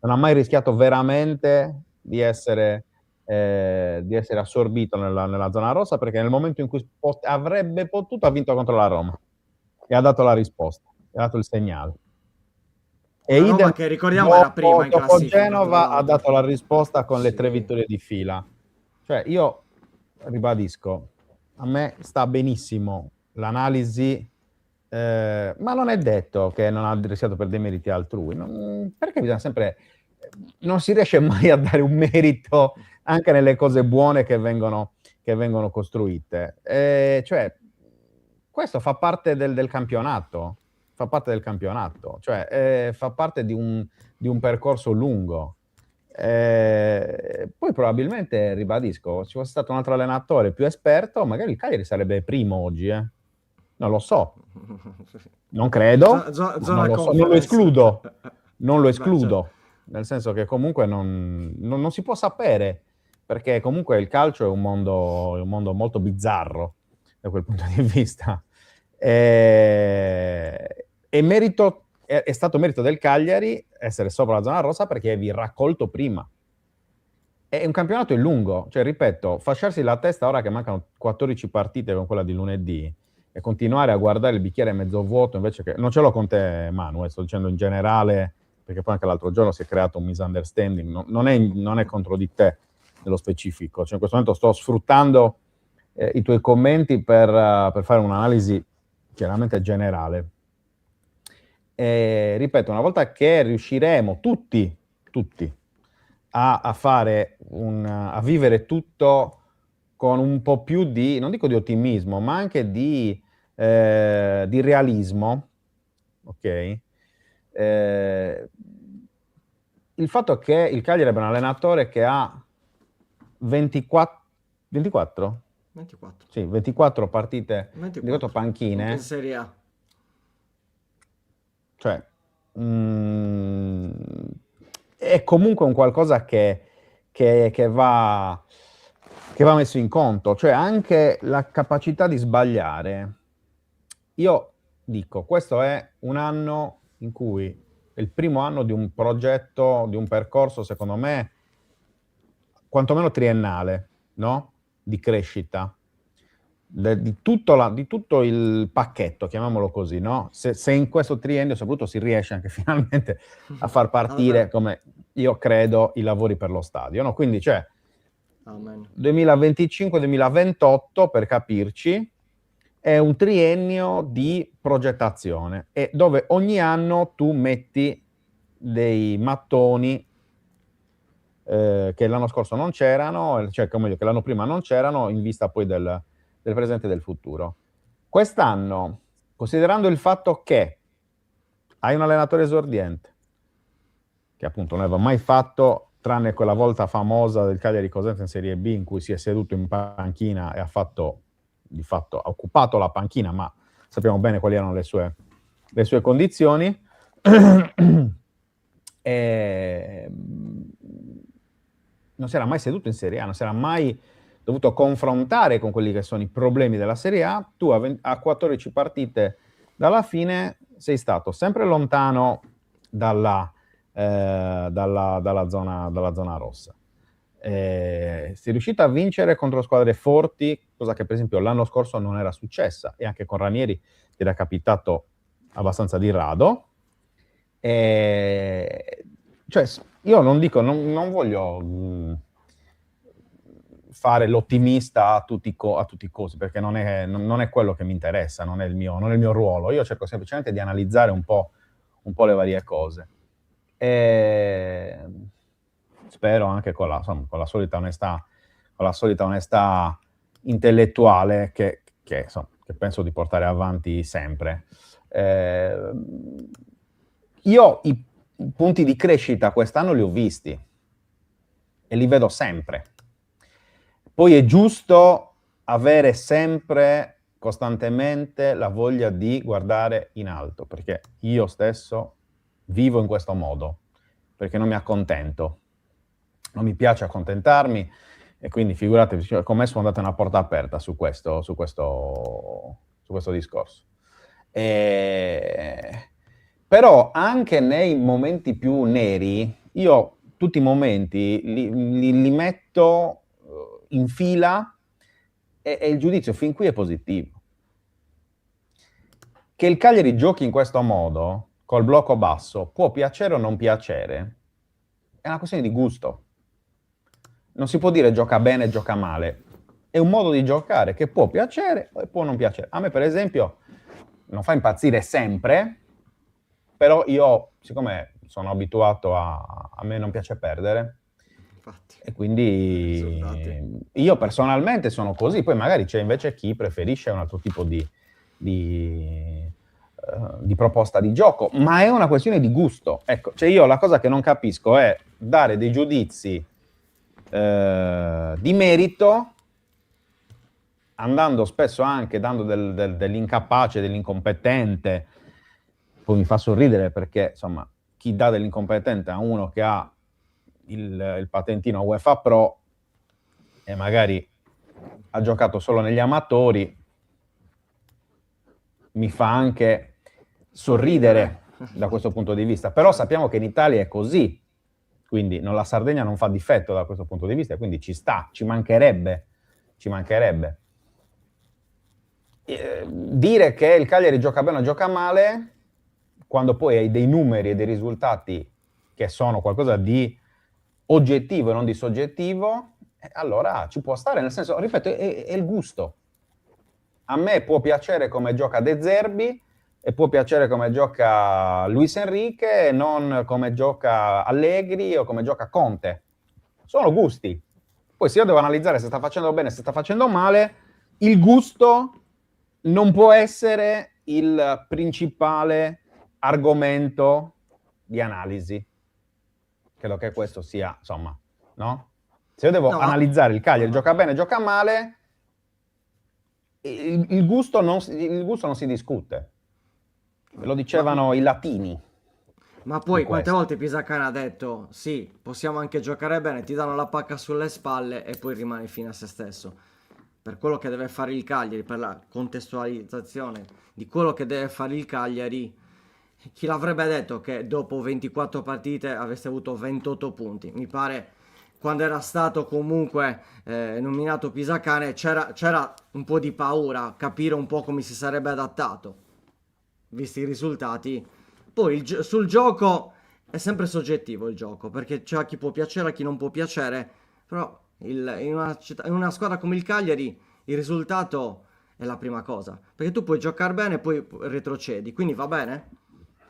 Non ha mai rischiato veramente di essere assorbito nella zona rossa, perché nel momento in cui avrebbe potuto, ha vinto contro la Roma e ha dato la risposta, ha dato il segnale. E Una Roma idem che ricordiamo era prima in dopo classifica, Genova tra ha dato la risposta con le Sì. 3 vittorie di fila. Cioè io ribadisco, a me sta benissimo l'analisi, ma non è detto che non ha rischiato per dei meriti altrui, perché bisogna sempre, non si riesce mai a dare un merito anche nelle cose buone che vengono costruite, cioè questo fa parte del campionato, cioè fa parte di un percorso lungo. Poi probabilmente, ribadisco, ci fosse stato un altro allenatore più esperto, magari il Cagliari sarebbe primo oggi, non lo so, non credo, non lo escludo, Beh, certo. nel senso che comunque non si può sapere, perché comunque il calcio è un mondo molto bizzarro da quel punto di vista. E è stato merito del Cagliari essere sopra la zona rossa perché vi raccolto prima. E un campionato è lungo, cioè ripeto, fasciarsi la testa ora che mancano 14 partite con quella di lunedì e continuare a guardare il bicchiere mezzo vuoto invece che... Non ce l'ho con te, Manu, sto dicendo in generale, perché poi anche l'altro giorno si è creato un misunderstanding, non è contro di te nello specifico, cioè in questo momento sto sfruttando i tuoi commenti per fare un'analisi chiaramente generale. Ripeto, una volta che riusciremo tutti a fare a vivere tutto con un po' più di, non dico di ottimismo, ma anche di realismo, ok? Il fatto che il Cagliari abbia un allenatore che ha 24? 24. Sì, 24 partite, 24 24 panchine. in Serie A. Cioè, è comunque un qualcosa che va messo in conto, cioè anche la capacità di sbagliare. Io dico, questo è un anno in cui è il primo anno di un progetto, di un percorso, secondo me, quantomeno triennale, no? Di crescita. Di tutto il pacchetto, chiamiamolo così, no? Se in questo triennio soprattutto si riesce anche finalmente a far partire, come io credo, i lavori per lo stadio, no? Quindi c'è 2025-2028, per capirci, è un triennio di progettazione e dove ogni anno tu metti dei mattoni che l'anno scorso non c'erano, cioè che l'anno prima non c'erano, in vista poi del presente e del futuro. Quest'anno, considerando il fatto che hai un allenatore esordiente, che appunto non aveva mai fatto, tranne quella volta famosa del Cagliari Cosenza in Serie B, in cui si è seduto in panchina e ha occupato la panchina, ma sappiamo bene quali erano le sue condizioni. Non si era mai seduto in Serie A, non si era mai dovuto confrontare con quelli che sono i problemi della Serie A. Tu a 14 partite dalla fine sei stato sempre lontano dalla zona rossa. Sei riuscito a vincere contro squadre forti, cosa che per esempio l'anno scorso non era successa, e anche con Ranieri ti era capitato abbastanza di rado. Cioè, io non dico, non voglio fare l'ottimista a tutti i costi, perché non è quello che mi interessa, non è il mio ruolo. Io cerco semplicemente di analizzare un po' le varie cose. Spero anche con la solita onestà intellettuale che penso di portare avanti sempre. Io i punti di crescita quest'anno li ho visti e li vedo sempre. Poi è giusto avere sempre, costantemente, la voglia di guardare in alto, perché io stesso vivo in questo modo, perché non mi accontento, non mi piace accontentarmi, e quindi figuratevi, con me sono andata una porta aperta su questo discorso. Però anche nei momenti più neri, io tutti i momenti li metto in fila e il giudizio fin qui è positivo. Che il Cagliari giochi in questo modo, col blocco basso, può piacere o non piacere, è una questione di gusto. Non si può dire gioca bene, gioca male. È un modo di giocare che può piacere o può non piacere. A me, per esempio, non fa impazzire sempre, però io, siccome sono abituato a me non piace perdere, infatti, e quindi io personalmente sono così. Poi magari c'è invece chi preferisce un altro tipo di proposta di gioco, ma è una questione di gusto. Ecco, cioè io la cosa che non capisco è dare dei giudizi di merito, andando spesso anche dando dell'incapace, dell'incompetente. Poi mi fa sorridere perché, insomma, chi dà dell'incompetente a uno che ha il patentino UEFA Pro e magari ha giocato solo negli amatori, mi fa anche sorridere da questo punto di vista. Però sappiamo che in Italia è così, quindi la Sardegna non fa difetto da questo punto di vista, quindi ci sta, ci mancherebbe. Dire che il Cagliari gioca bene o gioca male, quando poi hai dei numeri e dei risultati che sono qualcosa di oggettivo e non di soggettivo, allora ci può stare, nel senso, ripeto, è il gusto. A me può piacere come gioca De Zerbi e può piacere come gioca Luis Enrique e non come gioca Allegri o come gioca Conte. Sono gusti. Poi se io devo analizzare se sta facendo bene, se sta facendo male, il gusto non può essere il principale argomento di analisi. Credo che questo sia, insomma, no? Se io devo No. analizzare il Cagliari, gioca bene, gioca male, il gusto non si discute. Lo dicevano i latini. Ma poi Di quante questo. volte Pisacane ha detto sì, possiamo anche giocare bene, ti danno la pacca sulle spalle e poi rimane fine a se stesso. Per quello che deve fare il Cagliari, per la contestualizzazione di quello che deve fare il Cagliari, chi l'avrebbe detto che dopo 24 partite avreste avuto 28 punti? Mi pare quando era stato comunque nominato Pisacane c'era un po' di paura, capire un po' come si sarebbe adattato, visti i risultati. Poi sul gioco è sempre soggettivo il gioco, perché c'è a chi può piacere, a chi non può piacere, però in una squadra come il Cagliari il risultato è la prima cosa, perché tu puoi giocare bene e poi retrocedi, quindi va bene?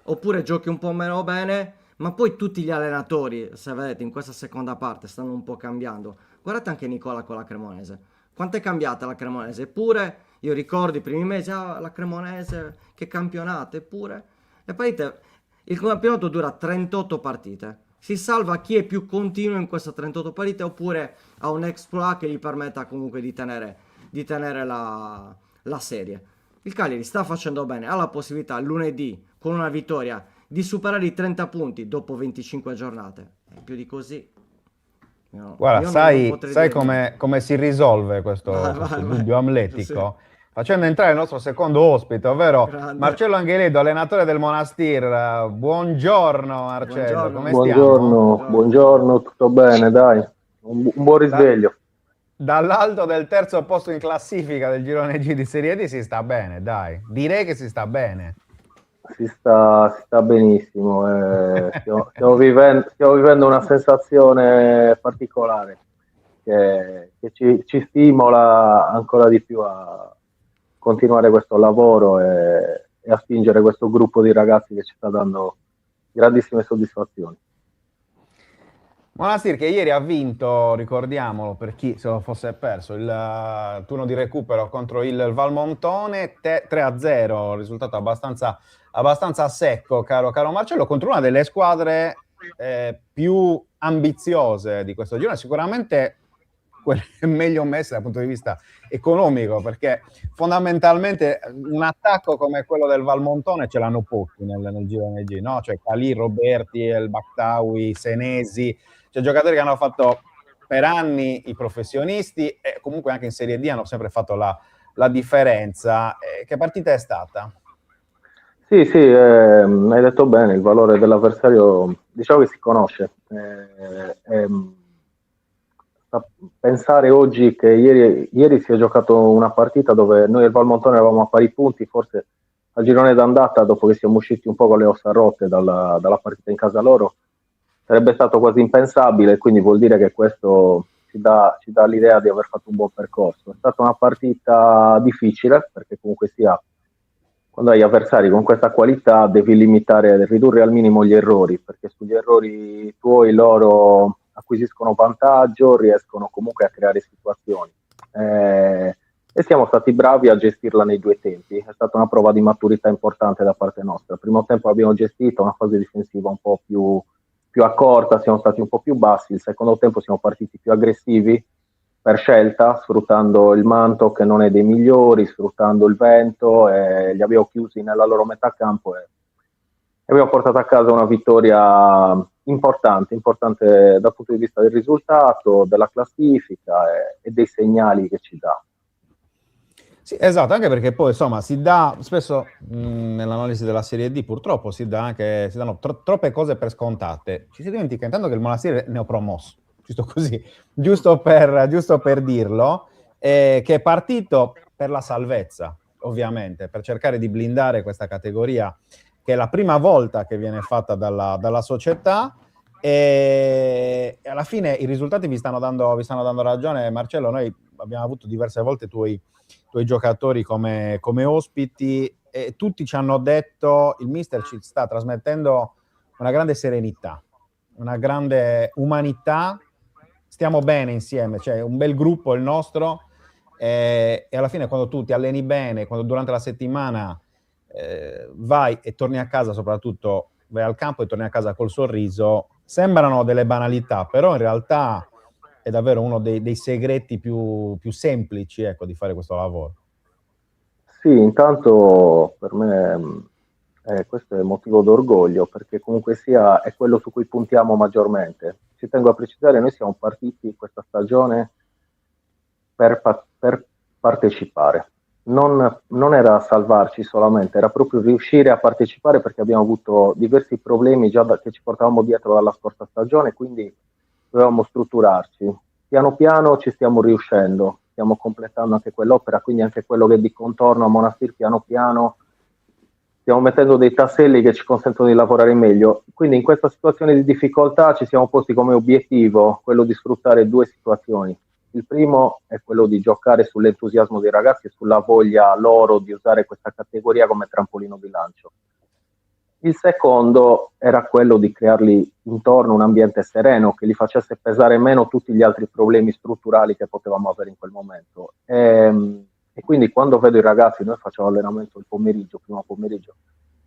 Oppure giochi un po' meno bene, ma poi tutti gli allenatori, se vedete, in questa seconda parte stanno un po' cambiando. Guardate anche Nicola con la Cremonese. Quanto è cambiata la Cremonese? Eppure, io ricordo i primi mesi, la Cremonese, che campionato, eppure... Le partite, il campionato dura 38 partite. Si salva chi è più continuo in queste 38 partite oppure ha un exploit che gli permetta comunque di tenere la serie. Il Cagliari sta facendo bene, ha la possibilità lunedì con una vittoria di superare i 30 punti dopo 25 giornate. E più di così. Guarda, io non sai potrei dire niente. come si risolve questo Vai. dubbio amletico? Facendo entrare il nostro secondo ospite, ovvero Grande. Marcello Angheleddo, allenatore del Monastir. Buongiorno Marcello, Buongiorno. come stiamo? Buongiorno, tutto bene, dai. Un buon risveglio. Dall'alto del terzo posto in classifica del girone G di Serie D si sta bene, dai. Direi che si sta bene. Si sta benissimo. Stiamo vivendo una sensazione particolare che ci stimola ancora di più a continuare questo lavoro e a spingere questo gruppo di ragazzi che ci sta dando grandissime soddisfazioni. Monastir che ieri ha vinto, ricordiamolo per chi se lo fosse perso, il turno di recupero contro il Valmontone 3-0, risultato abbastanza secco, caro Marcello, contro una delle squadre più ambiziose di questo girone, sicuramente quelle meglio messe dal punto di vista economico, perché fondamentalmente un attacco come quello del Valmontone ce l'hanno pochi nel girone G, no? Cioè Calì, Roberti, El Bakhtaoui, Senesi, cioè giocatori che hanno fatto per anni i professionisti e comunque anche in Serie D hanno sempre fatto la differenza. Che partita è stata? Sì, hai detto bene, il valore dell'avversario diciamo che si conosce. Pensare oggi che ieri si è giocato una partita dove noi e il Valmontone eravamo a pari punti, forse al girone d'andata, dopo che siamo usciti un po' con le ossa rotte dalla partita in casa loro, sarebbe stato quasi impensabile, quindi vuol dire che questo ci dà l'idea di aver fatto un buon percorso. È stata una partita difficile, perché comunque sia, quando hai avversari con questa qualità devi ridurre al minimo gli errori, perché sugli errori tuoi loro acquisiscono vantaggio, riescono comunque a creare situazioni. E siamo stati bravi a gestirla nei due tempi. È stata una prova di maturità importante da parte nostra. Il primo tempo abbiamo gestito una fase difensiva un po' più accorta, siamo stati un po' più bassi. Il secondo tempo siamo partiti più aggressivi per scelta, sfruttando il manto che non è dei migliori, sfruttando il vento, li abbiamo chiusi nella loro metà campo e abbiamo portato a casa una vittoria importante dal punto di vista del risultato, della classifica e dei segnali che ci dà. Sì, esatto, anche perché poi insomma si dà spesso nell'analisi della Serie D purtroppo si danno troppe cose per scontate. Ci si dimentica intanto che il Monastir è neopromosso, giusto per dirlo, che è partito per la salvezza, ovviamente, per cercare di blindare questa categoria che è la prima volta che viene fatta dalla società E alla fine i risultati vi stanno dando ragione, Marcello. Noi abbiamo avuto diverse volte tuoi giocatori come ospiti e tutti ci hanno detto: il mister ci sta trasmettendo una grande serenità, una grande umanità, stiamo bene insieme, cioè un bel gruppo il nostro, e alla fine quando tu ti alleni bene, quando durante la settimana vai e torni a casa, soprattutto vai al campo e torni a casa col sorriso, sembrano delle banalità, però in realtà è davvero uno dei segreti più semplici, ecco, di fare questo lavoro. Sì, intanto per me questo è motivo d'orgoglio, perché comunque sia è quello su cui puntiamo maggiormente. Ci tengo a precisare, noi siamo partiti questa stagione per partecipare. Non era salvarci solamente, era proprio riuscire a partecipare, perché abbiamo avuto diversi problemi già che ci portavamo dietro dalla scorsa stagione, quindi dovevamo strutturarci. Piano piano ci stiamo riuscendo, stiamo completando anche quell'opera, quindi anche quello che è di contorno a Monastir, piano piano stiamo mettendo dei tasselli che ci consentono di lavorare meglio. Quindi in questa situazione di difficoltà ci siamo posti come obiettivo quello di sfruttare due situazioni. Il primo è quello di giocare sull'entusiasmo dei ragazzi e sulla voglia loro di usare questa categoria come trampolino di lancio. Il secondo era quello di creargli intorno un ambiente sereno che li facesse pesare meno tutti gli altri problemi strutturali che potevamo avere in quel momento. E quindi quando vedo i ragazzi, noi facciamo allenamento il pomeriggio, primo pomeriggio,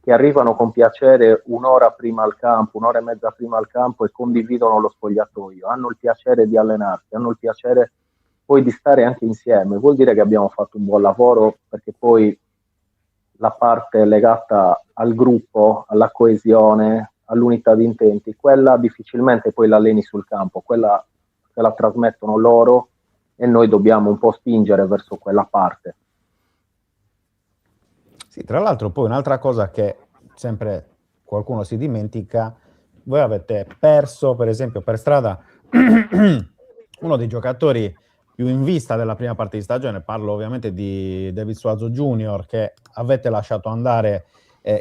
che arrivano con piacere un'ora prima al campo, un'ora e mezza prima al campo e condividono lo spogliatoio, hanno il piacere di allenarsi, hanno il piacere poi di stare anche insieme, vuol dire che abbiamo fatto un buon lavoro, perché poi la parte legata al gruppo, alla coesione, all'unità di intenti, quella difficilmente poi la alleni sul campo, quella se la trasmettono loro e noi dobbiamo un po' spingere verso quella parte. Sì, tra l'altro poi un'altra cosa che sempre qualcuno si dimentica: voi avete perso, per esempio, per strada uno dei giocatori più in vista della prima parte di stagione, parlo ovviamente di David Suazo Junior, che avete lasciato andare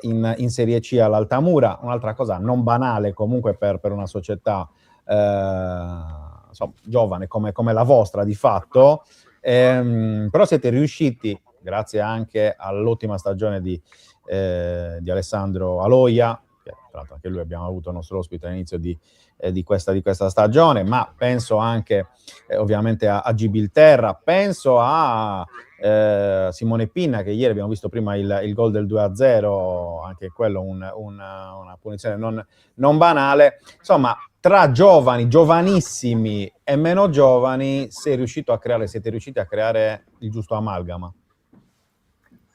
in Serie C all'Altamura, un'altra cosa non banale comunque per una società insomma, giovane come la vostra di fatto, però siete riusciti, grazie anche all'ottima stagione di Alessandro Aloia, che tra l'altro anche lui abbiamo avuto il nostro ospite all'inizio di questa stagione, ma penso anche ovviamente a Gibilterra, penso a Simone Pinna, che ieri abbiamo visto prima il gol del 2-0, anche quello una punizione non banale. Insomma, tra giovani, giovanissimi e meno giovani siete riusciti a creare il giusto amalgama.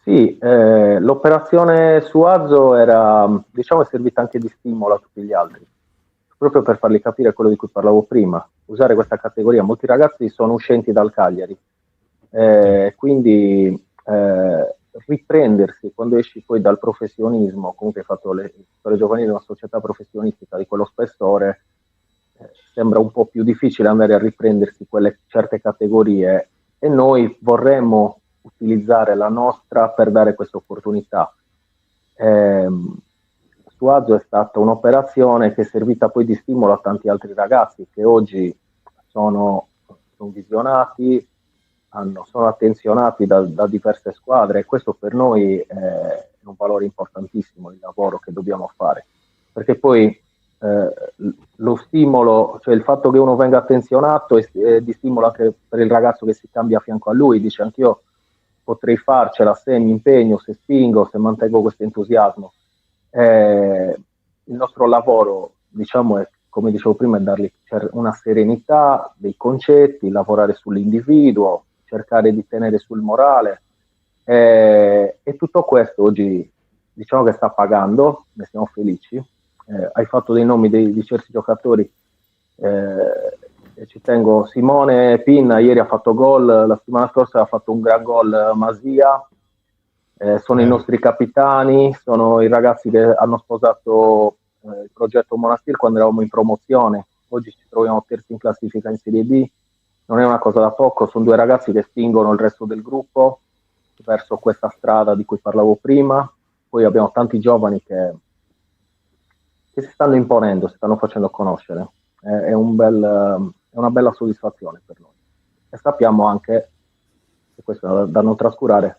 Sì, l'operazione Suazo era, diciamo, è servita anche di stimolo a tutti gli altri, proprio per fargli capire quello di cui parlavo prima, usare questa categoria. Molti ragazzi sono uscenti dal Cagliari, quindi riprendersi quando esci poi dal professionismo, comunque hai fatto le storie giovanili di una società professionistica di quello spessore, sembra un po' più difficile andare a riprendersi quelle certe categorie, e noi vorremmo utilizzare la nostra per dare questa opportunità. Suazo è stata un'operazione che è servita poi di stimolo a tanti altri ragazzi che oggi sono visionati, sono attenzionati da diverse squadre, e questo per noi è un valore importantissimo il lavoro che dobbiamo fare, perché poi lo stimolo, cioè il fatto che uno venga attenzionato è di stimolo anche per il ragazzo che si cambia a fianco a lui, dice: anch'io potrei farcela se mi impegno, se spingo, se mantengo questo entusiasmo. Il nostro lavoro, diciamo, è, come dicevo prima, è dargli una serenità dei concetti, lavorare sull'individuo, cercare di tenere sul morale, e tutto questo oggi diciamo che sta pagando, ne siamo felici. Hai fatto dei nomi di certi giocatori, ci tengo. Simone Pinna ieri ha fatto gol, la settimana scorsa ha fatto un gran gol Masia, sono i nostri capitani, sono i ragazzi che hanno sposato il progetto Monastir quando eravamo in promozione. Oggi ci troviamo terzi in classifica in Serie B, non è una cosa da poco, sono due ragazzi che spingono il resto del gruppo verso questa strada di cui parlavo prima. Poi abbiamo tanti giovani che che si stanno imponendo, si stanno facendo conoscere. È una bella soddisfazione per noi. E sappiamo anche, e questo è da non trascurare,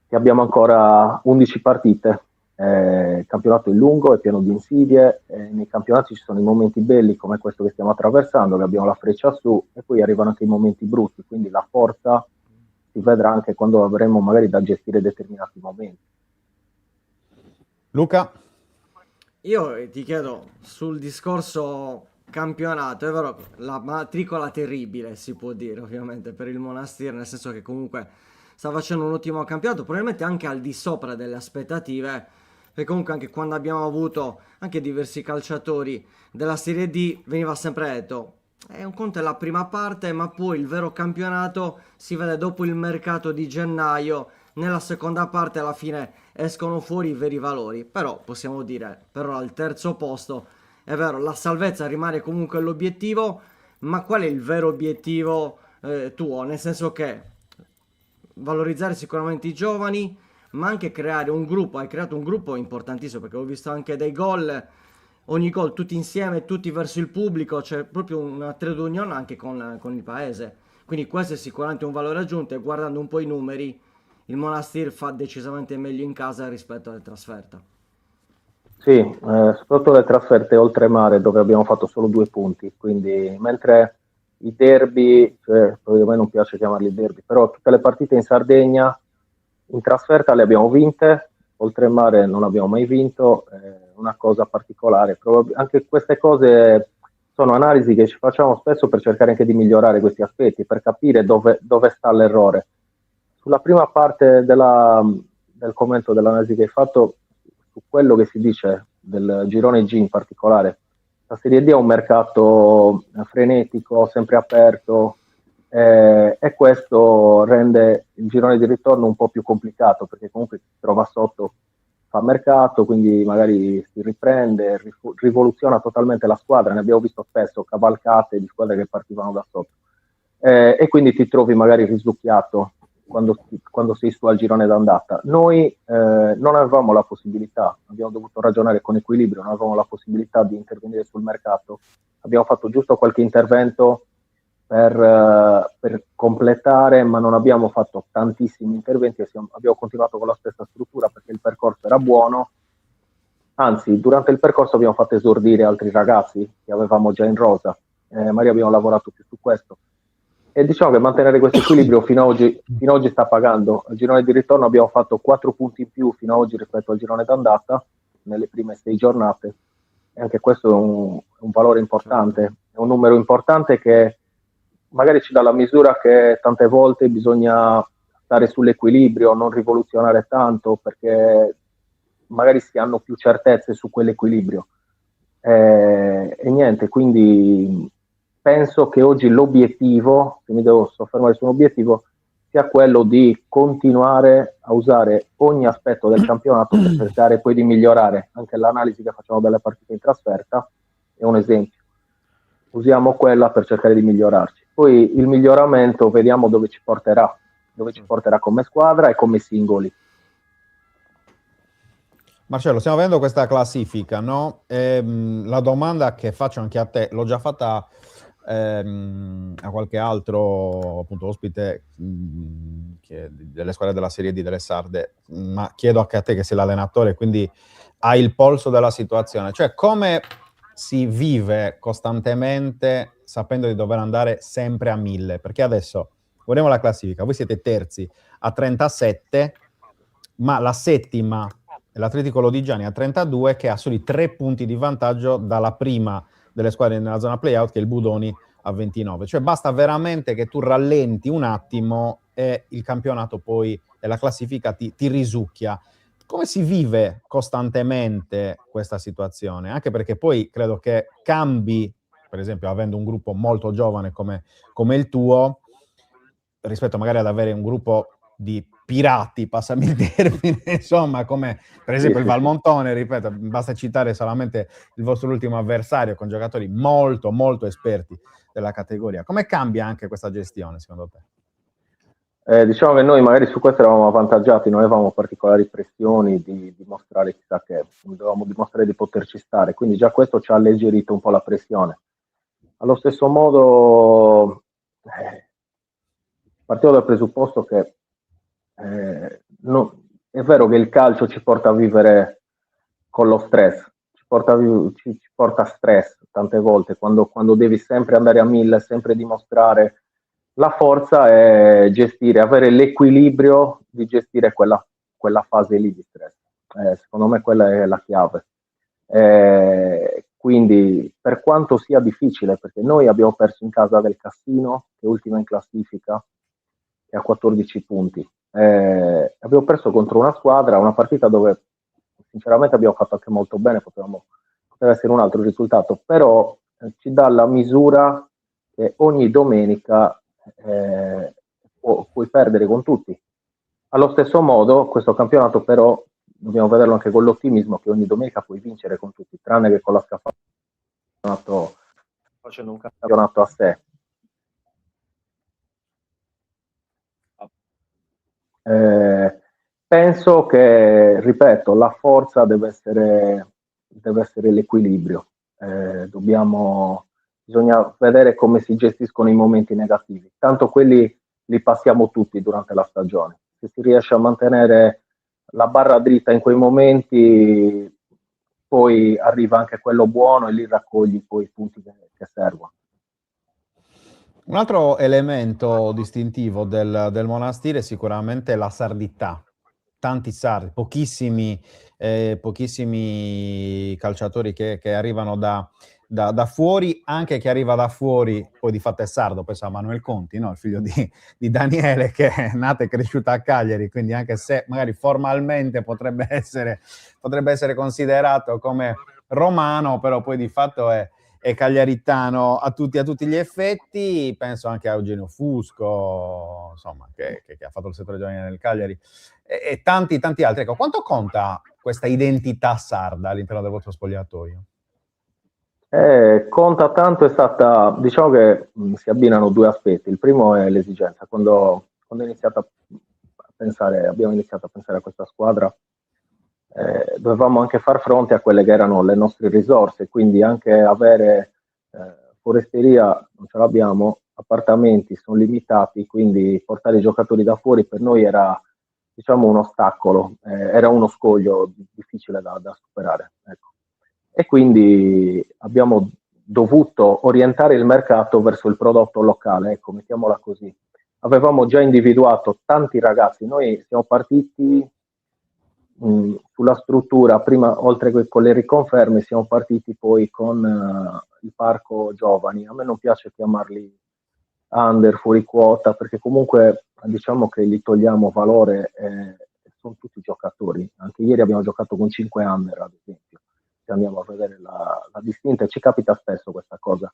che abbiamo ancora 11 partite. Il campionato è lungo, è pieno di insidie, nei campionati ci sono i momenti belli come questo che stiamo attraversando, che abbiamo la freccia su, e poi arrivano anche i momenti brutti, quindi la forza si vedrà anche quando avremo magari da gestire determinati momenti. Luca? Io ti chiedo sul discorso campionato, è vero, la matricola terribile si può dire ovviamente per il Monastir, nel senso che comunque sta facendo un ottimo campionato, probabilmente anche al di sopra delle aspettative, perché comunque anche quando abbiamo avuto anche diversi calciatori della Serie D veniva sempre detto un conto è la prima parte, ma poi il vero campionato si vede dopo il mercato di gennaio, nella seconda parte alla fine escono fuori i veri valori, però possiamo dire però al terzo posto è vero, la salvezza rimane comunque l'obiettivo, ma qual è il vero obiettivo tuo? Nel senso che valorizzare sicuramente i giovani, ma anche creare un gruppo. Hai creato un gruppo importantissimo, perché ho visto anche dei gol, ogni gol tutti insieme, tutti verso il pubblico, c'è proprio una trade union anche con il paese. Quindi questo è sicuramente un valore aggiunto, e guardando un po' i numeri, il Monastir fa decisamente meglio in casa rispetto alle trasferte. Sì, soprattutto le trasferte oltremare, dove abbiamo fatto solo 2 punti, quindi mentre i derby, cioè, a me non piace chiamarli derby, però tutte le partite in Sardegna in trasferta le abbiamo vinte, oltremare non abbiamo mai vinto, una cosa particolare. Anche queste cose sono analisi che ci facciamo spesso per cercare anche di migliorare questi aspetti, per capire dove sta l'errore. Sulla prima parte del commento, dell'analisi che hai fatto, su quello che si dice del girone G in particolare, la Serie D è un mercato frenetico, sempre aperto, e questo rende il girone di ritorno un po' più complicato, perché comunque chi si trova sotto fa mercato, quindi magari si riprende, rivoluziona totalmente la squadra. Ne abbiamo visto spesso cavalcate di squadre che partivano da sotto, e quindi ti trovi magari risucchiato quando sei su al girone d'andata. Noi non avevamo la possibilità, abbiamo dovuto ragionare con equilibrio, non avevamo la possibilità di intervenire sul mercato, abbiamo fatto giusto qualche intervento per completare, ma non abbiamo fatto tantissimi interventi, abbiamo continuato con la stessa struttura perché il percorso era buono. Anzi, durante il percorso abbiamo fatto esordire altri ragazzi che avevamo già in rosa, magari abbiamo lavorato più su questo, e diciamo che mantenere questo equilibrio fino ad oggi sta pagando. Al girone di ritorno abbiamo fatto 4 punti in più fino ad oggi rispetto al girone d'andata nelle prime 6 giornate, e anche questo è un valore importante, è un numero importante che magari ci dà la misura che tante volte bisogna stare sull'equilibrio, non rivoluzionare tanto, perché magari si hanno più certezze su quell'equilibrio. E niente, quindi penso che oggi l'obiettivo, se mi devo soffermare su un obiettivo, sia quello di continuare a usare ogni aspetto del campionato per cercare poi di migliorare. Anche l'analisi che facciamo delle partite in trasferta è un esempio. Usiamo quella per cercare di migliorarci. Poi il miglioramento vediamo dove ci porterà come squadra e come singoli. Marcello, stiamo vedendo questa classifica, no? La domanda che faccio anche a te, l'ho già fatta a qualche altro appunto ospite delle squadre della Serie D, delle Sarde, ma chiedo anche a te che sei l'allenatore, quindi hai il polso della situazione, cioè come si vive costantemente sapendo di dover andare sempre a 1000, perché adesso guardiamo la classifica, voi siete terzi a 37, ma la settima è l'Atletico Lodigiani a 32, che ha soli 3 punti di vantaggio dalla prima delle squadre nella zona playout, che è il Budoni, a 29. Cioè basta veramente che tu rallenti un attimo e il campionato poi e la classifica ti risucchia. Come si vive costantemente questa situazione? Anche perché poi credo che cambi, per esempio avendo un gruppo molto giovane come il tuo, rispetto magari ad avere un gruppo di pirati, passami il termine, insomma, come per esempio il Valmontone, ripeto, basta citare solamente il vostro ultimo avversario con giocatori molto, molto esperti della categoria. Come cambia anche questa gestione, secondo te? Diciamo che noi magari su questo eravamo avvantaggiati, non avevamo particolari pressioni di dimostrare chissà che, dovevamo dimostrare di poterci stare, quindi già questo ci ha alleggerito un po' la pressione. Allo stesso modo, partiamo dal presupposto che è vero che il calcio ci porta a vivere con lo stress, ci porta stress tante volte, quando devi sempre andare a 1000, sempre dimostrare. La forza è gestire, avere l'equilibrio di gestire quella fase lì di stress. Secondo me quella è la chiave. Quindi per quanto sia difficile, perché noi abbiamo perso in casa del Cassino, che è ultima in classifica, che ha 14 punti. Abbiamo perso contro una squadra, una partita dove sinceramente abbiamo fatto anche molto bene, poteva essere un altro risultato, però ci dà la misura che ogni domenica puoi perdere con tutti. Allo stesso modo, questo campionato però dobbiamo vederlo anche con l'ottimismo che ogni domenica puoi vincere con tutti, tranne che con la Scafati facendo un campionato a sé. Penso che, ripeto, la forza deve essere l'equilibrio. Bisogna vedere come si gestiscono i momenti negativi. Tanto quelli li passiamo tutti durante la stagione. Se si riesce a mantenere la barra dritta in quei momenti, poi arriva anche quello buono e lì raccogli poi i punti che servono. Un altro elemento distintivo del Monastir è sicuramente la sardità. Tanti sardi, pochissimi calciatori che arrivano da fuori, anche chi arriva da fuori, poi di fatto è sardo, penso a Manuel Conti, no? Il figlio di Daniele, che è nato e cresciuto a Cagliari, quindi anche se magari formalmente potrebbe essere considerato come romano, però poi di fatto è cagliaritano a tutti gli effetti. Penso anche a Eugenio Fusco, insomma, che ha fatto il settore giovanile nel Cagliari, e tanti altri. Ecco, quanto conta questa identità sarda all'interno del vostro spogliatoio? Conta tanto, diciamo che si abbinano due aspetti. Il primo è l'esigenza. Quando abbiamo iniziato a pensare a questa squadra, dovevamo anche far fronte a quelle che erano le nostre risorse, quindi anche avere foresteria non ce l'abbiamo, appartamenti sono limitati, quindi portare i giocatori da fuori per noi era, diciamo, un ostacolo, era uno scoglio difficile da superare, ecco. E quindi abbiamo dovuto orientare il mercato verso il prodotto locale, ecco, mettiamola così. Avevamo già individuato tanti ragazzi, noi siamo partiti sulla struttura, prima oltre che con le riconferme siamo partiti poi con il parco giovani. A me non piace chiamarli under, fuori quota, perché comunque diciamo che li togliamo valore, sono tutti giocatori. Anche ieri abbiamo giocato con 5 under, ad esempio. Se andiamo a vedere la distinta, ci capita spesso questa cosa.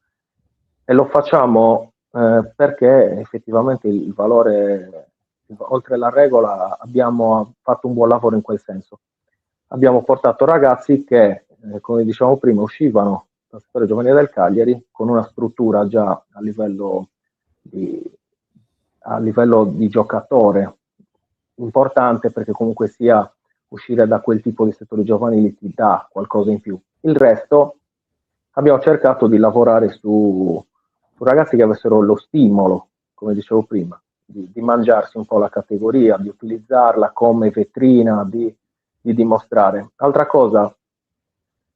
E lo facciamo perché effettivamente il valore, oltre la regola, abbiamo fatto un buon lavoro in quel senso. Abbiamo portato ragazzi che, come dicevamo prima, uscivano dal settore giovanile del Cagliari con una struttura già a livello di giocatore importante, perché comunque sia uscire da quel tipo di settori giovanili ti dà qualcosa in più. Il resto abbiamo cercato di lavorare su ragazzi che avessero lo stimolo, come dicevo prima, di mangiarsi un po' la categoria, di utilizzarla come vetrina, di dimostrare. Altra cosa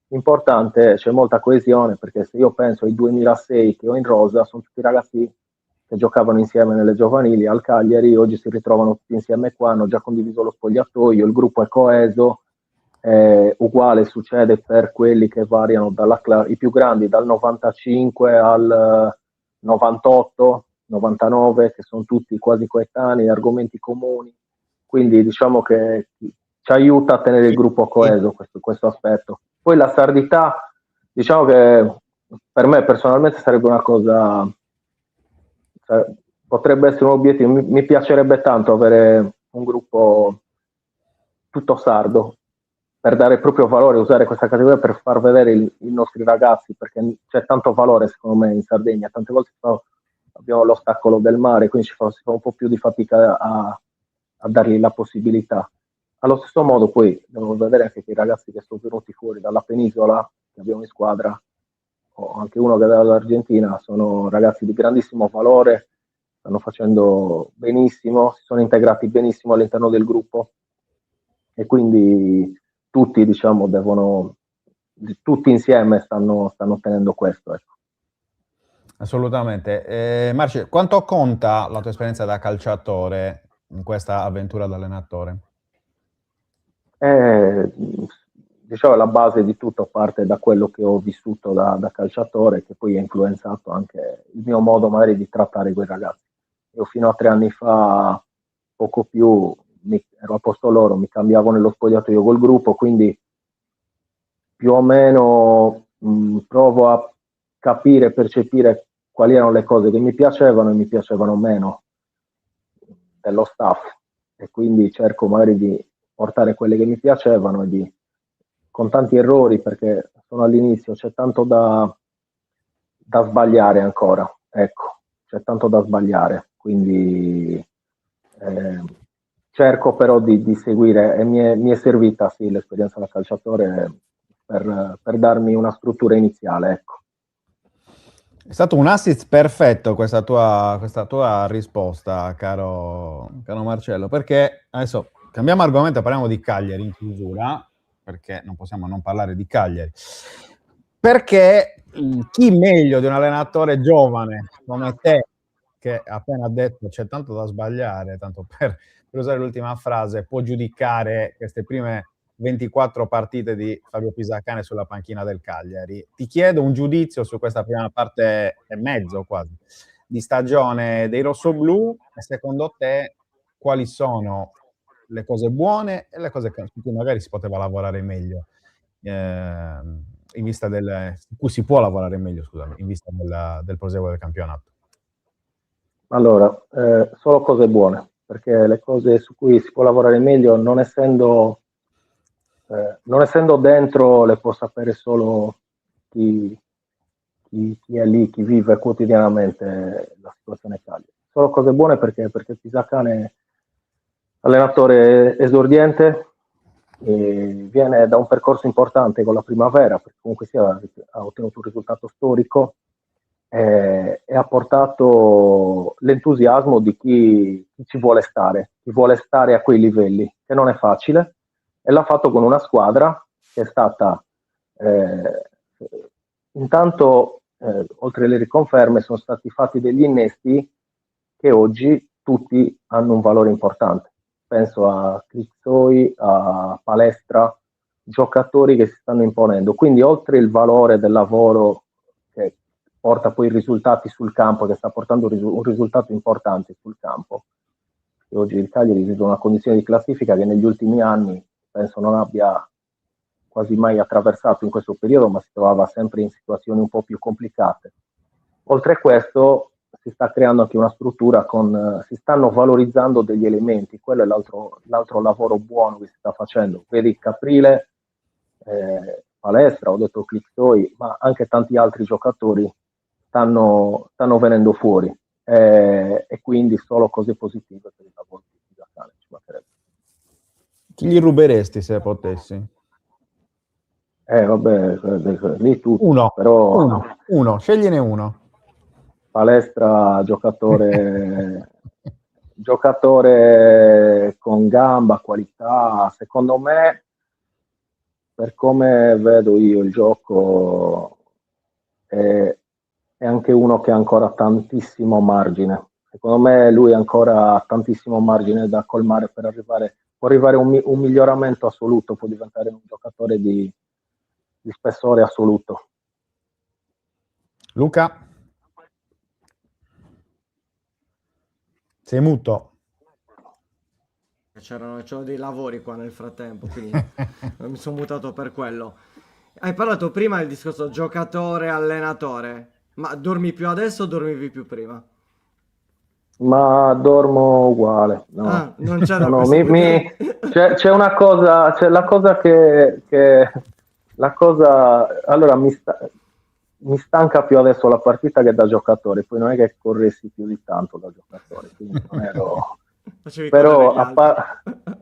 importante, c'è molta coesione, perché se io penso ai 2006 che ho in rosa, sono tutti ragazzi che giocavano insieme nelle giovanili al Cagliari, oggi si ritrovano tutti insieme qua, hanno già condiviso lo spogliatoio, il gruppo è coeso. Uguale succede per quelli che variano i più grandi dal 95 al 98, 99, che sono tutti quasi coetanei, argomenti comuni, quindi diciamo che ci aiuta a tenere il gruppo coeso questo aspetto. Poi la sardità, diciamo che per me personalmente sarebbe una cosa, potrebbe essere un obiettivo, mi piacerebbe tanto avere un gruppo tutto sardo, per dare proprio valore, usare questa categoria per far vedere i nostri ragazzi, perché c'è tanto valore secondo me in Sardegna. Tante volte abbiamo l'ostacolo del mare, quindi si fa un po' più di fatica a dargli la possibilità. Allo stesso modo poi devo vedere anche che i ragazzi che sono venuti fuori dalla penisola, che abbiamo in squadra, o anche uno che è dall'Argentina, sono ragazzi di grandissimo valore, stanno facendo benissimo, si sono integrati benissimo all'interno del gruppo e quindi tutti, diciamo, tutti insieme stanno ottenendo questo. Ecco. Assolutamente. Marci, quanto conta la tua esperienza da calciatore in questa avventura da allenatore? Diciamo la base di tutto parte da quello che ho vissuto da calciatore, che poi ha influenzato anche il mio modo magari di trattare quei ragazzi. Io fino a 3 anni fa, poco più, ero a posto loro, mi cambiavo nello spogliatoio col gruppo, quindi più o meno provo a capire, percepire quali erano le cose che mi piacevano e mi piacevano meno dello staff, e quindi cerco magari di portare quelle che mi piacevano e con tanti errori, perché sono all'inizio, c'è tanto da sbagliare ancora, ecco, c'è tanto da sbagliare, quindi cerco però di seguire, e mi è servita sì l'esperienza da calciatore per darmi una struttura iniziale, ecco. È stato un assist perfetto questa tua risposta, caro Marcello, perché adesso cambiamo argomento, parliamo di Cagliari in chiusura, perché non possiamo non parlare di Cagliari. Perché chi meglio di un allenatore giovane come te, che appena detto c'è tanto da sbagliare, tanto per usare l'ultima frase, può giudicare queste prime 24 partite di Fabio Pisacane sulla panchina del Cagliari. Ti chiedo un giudizio su questa prima parte e mezzo quasi di stagione dei rossoblù, e secondo te quali sono le cose buone e le cose su cui magari si poteva lavorare meglio, in vista su cui si può lavorare meglio, scusami, in vista del proseguo del campionato? Allora, solo cose buone, perché le cose su cui si può lavorare meglio, non essendo dentro, le può sapere solo chi è lì, chi vive quotidianamente la situazione Cagliari. Solo cose buone perché Pisacane, allenatore esordiente, viene da un percorso importante con la Primavera, perché comunque ha ottenuto un risultato storico, e ha portato l'entusiasmo di chi ci vuole stare a quei livelli, che non è facile, e l'ha fatto con una squadra che è stata intanto, oltre alle riconferme, sono stati fatti degli innesti che oggi tutti hanno un valore importante. Penso a Clizzoi, a Palestra, giocatori che si stanno imponendo. Quindi oltre il valore del lavoro che porta poi i risultati sul campo, che sta portando un risultato importante sul campo, e oggi il Cagliari vive una condizione di classifica che negli ultimi anni penso non abbia quasi mai attraversato in questo periodo, ma si trovava sempre in situazioni un po' più complicate. Oltre a questo si sta creando anche una struttura si stanno valorizzando degli elementi, quello è l'altro lavoro buono che si sta facendo. Vedi Caprile, Palestra, ho detto Clizzoi, ma anche tanti altri giocatori stanno venendo fuori, e quindi solo cose positive per il lavoro di Pisacane, ci mancherebbe. Chi gli ruberesti se potessi? Vabbè, lì tutti. Uno, però uno, scegliene uno. Palestra, giocatore con gamba, qualità, secondo me, per come vedo io il gioco, è anche uno che ha ancora tantissimo margine. Secondo me lui ancora ha tantissimo margine da colmare può arrivare un miglioramento assoluto, può diventare un giocatore di spessore assoluto. Luca? Sei muto. C'erano dei lavori qua nel frattempo, quindi mi sono mutato per quello. Hai parlato prima del discorso giocatore-allenatore, ma dormi più adesso o dormivi più prima? Ma dormo uguale. No. Non c'è da No, questo c'è una cosa, c'è la cosa allora mi stanca più adesso la partita che da giocatore, poi non è che corressi più di tanto da giocatore, quindi non ero... Facevi Però correre gli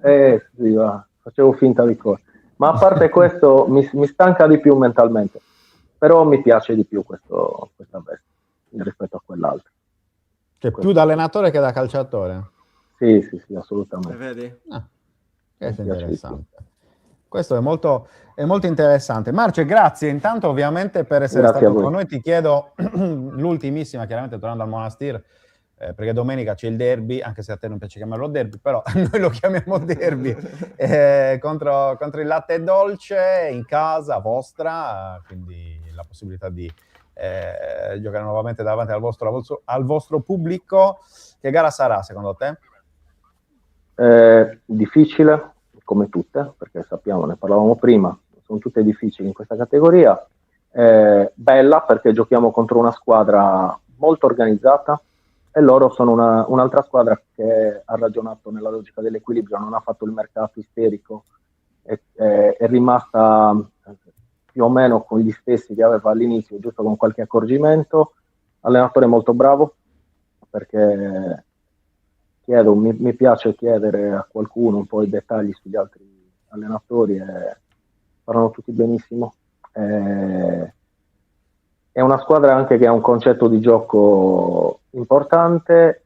altri. sì, va, facevo finta di correre. Ma a parte questo mi stanca di più mentalmente, però mi piace di più questa veste rispetto a quell'altra. Cioè, più da allenatore che da calciatore? Sì, sì, sì, assolutamente. Vedi? Ah, Mi questo è piace di interessante. Questo è molto interessante. Marce, grazie intanto ovviamente per essere Grazie stato a voi. con noi. Ti chiedo l'ultimissima, chiaramente tornando al Monastir, perché domenica c'è il derby, anche se a te non piace chiamarlo derby, però noi lo chiamiamo derby, contro il Latte Dolce in casa vostra, quindi la possibilità di giocare nuovamente davanti al vostro pubblico. Che gara sarà secondo te? Difficile, come tutte, perché sappiamo, ne parlavamo prima, sono tutte difficili in questa categoria. Bella perché giochiamo contro una squadra molto organizzata e loro sono un'altra squadra che ha ragionato nella logica dell'equilibrio, non ha fatto il mercato isterico, è rimasta più o meno con gli stessi che aveva all'inizio, giusto con qualche accorgimento. Allenatore molto bravo, perché mi piace chiedere a qualcuno un po' i dettagli sugli altri allenatori e parlano tutti benissimo. È una squadra anche che ha un concetto di gioco importante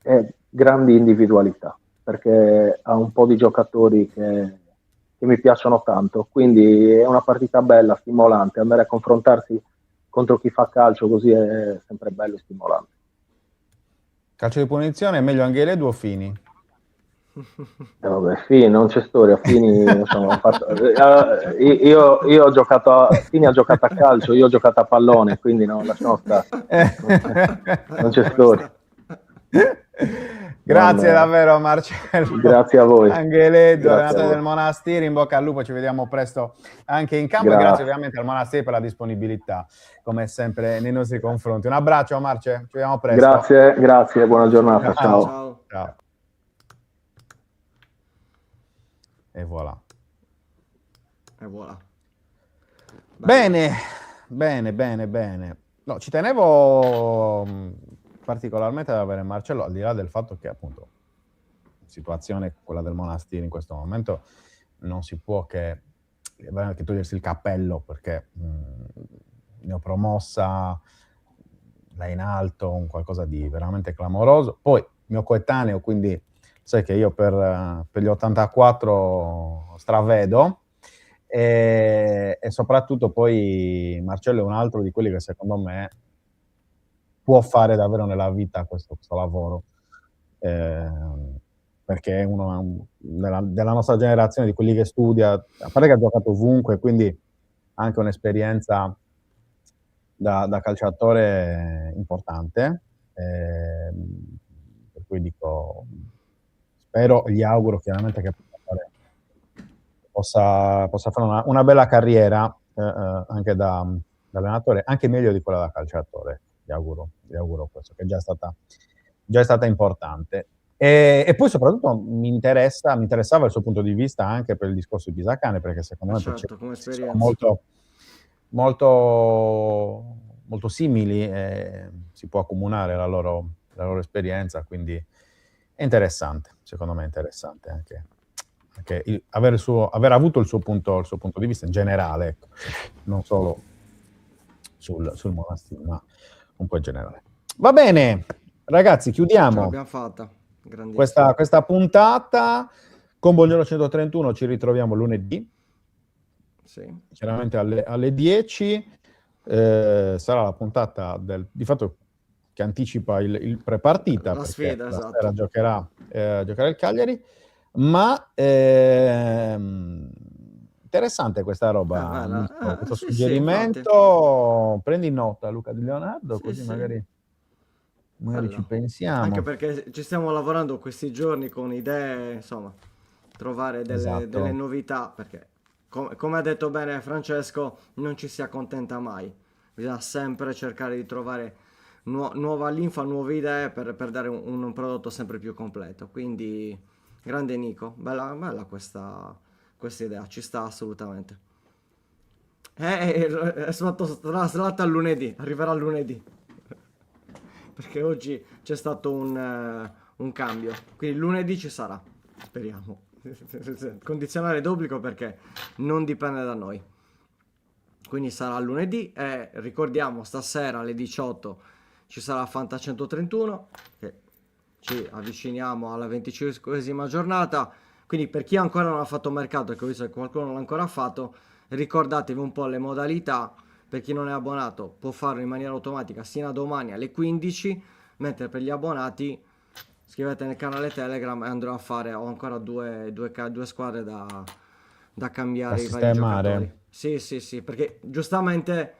e grandi individualità, perché ha un po' di giocatori che mi piacciono tanto, quindi è una partita bella, stimolante, andare a confrontarsi contro chi fa calcio così è sempre bello e stimolante. Calcio di punizione, è meglio Angheleddu o Fini? Vabbè, Fini, non c'è storia. Fini, insomma, io ho giocato Fini ha giocato a calcio, io ho giocato a pallone, quindi no, lasciamo stare. Non c'è storia. Grazie Non- davvero Marcello. Grazie a voi. Angheleddu, Grazie a allenatore voi. del Monastir, in bocca al lupo, ci vediamo presto anche in campo. Grazie. E grazie ovviamente al Monastir per la disponibilità, come sempre nei nostri confronti. Un abbraccio Marce, ci vediamo presto. Grazie, buona giornata, ciao. Ciao. Ciao. E voilà. E voilà. Bene. No, ci tenevo particolarmente ad avere Marcello, al di là del fatto che appunto situazione quella del Monastir in questo momento non si può che togliersi il cappello, perché neopromossa, là in alto, un qualcosa di veramente clamoroso. Poi mio coetaneo, quindi sai che io per gli 84 stravedo, e soprattutto poi Marcello è un altro di quelli che secondo me può fare davvero nella vita questo lavoro, perché è uno della nostra generazione, di quelli che studia, a parte che ha giocato ovunque, quindi anche un'esperienza da calciatore importante, per cui dico, spero, gli auguro chiaramente che possa fare una bella carriera anche da allenatore, anche meglio di quella da calciatore. Gli auguro questo, che già è stata importante. E poi soprattutto mi interessava il suo punto di vista anche per il discorso di Pisacane, perché secondo me Certo, come sono esperienza. molto simili, si può accomunare la loro esperienza, quindi è interessante, secondo me è interessante anche aver avuto il suo punto di vista in generale, ecco, non solo sul Monastir, ma un po' in generale. Va bene, ragazzi, Ce chiudiamo l'abbiamo fatta. Grandissimo. questa puntata. Con Buongiorno 131 ci ritroviamo lunedì, Sì. chiaramente alle 10. Sarà la puntata di fatto che anticipa il prepartita, La perché sfida, la esatto. sera giocherà il Cagliari, ma interessante questa roba, bella. questo Sì, suggerimento. Prendi nota, Luca Di Leonardo, Sì, così sì. magari Bello. ci pensiamo. Anche perché ci stiamo lavorando questi giorni con idee, insomma, trovare Esatto. delle novità, perché come ha detto bene Francesco, non ci si accontenta mai. Bisogna sempre cercare di trovare nuova linfa, nuove idee per dare un prodotto sempre più completo. Quindi, grande Nico, bella questa idea, ci sta assolutamente. È stato traslato al lunedì, arriverà lunedì. Perché oggi c'è stato un cambio. Quindi lunedì ci sarà, speriamo. Condizionale d'obbligo perché non dipende da noi. Quindi sarà lunedì e ricordiamo stasera alle 18 ci sarà Fanta 131 che ci avviciniamo alla 25esima giornata. Quindi per chi ancora non ha fatto mercato, che ho visto che qualcuno non l'ha ancora fatto, ricordatevi un po' le modalità. Per chi non è abbonato può farlo in maniera automatica sino a domani alle 15, mentre per gli abbonati scrivete nel canale Telegram e andrò a fare, ho ancora due squadre da cambiare Da i vari sistemare. giocatori. Sì, perché giustamente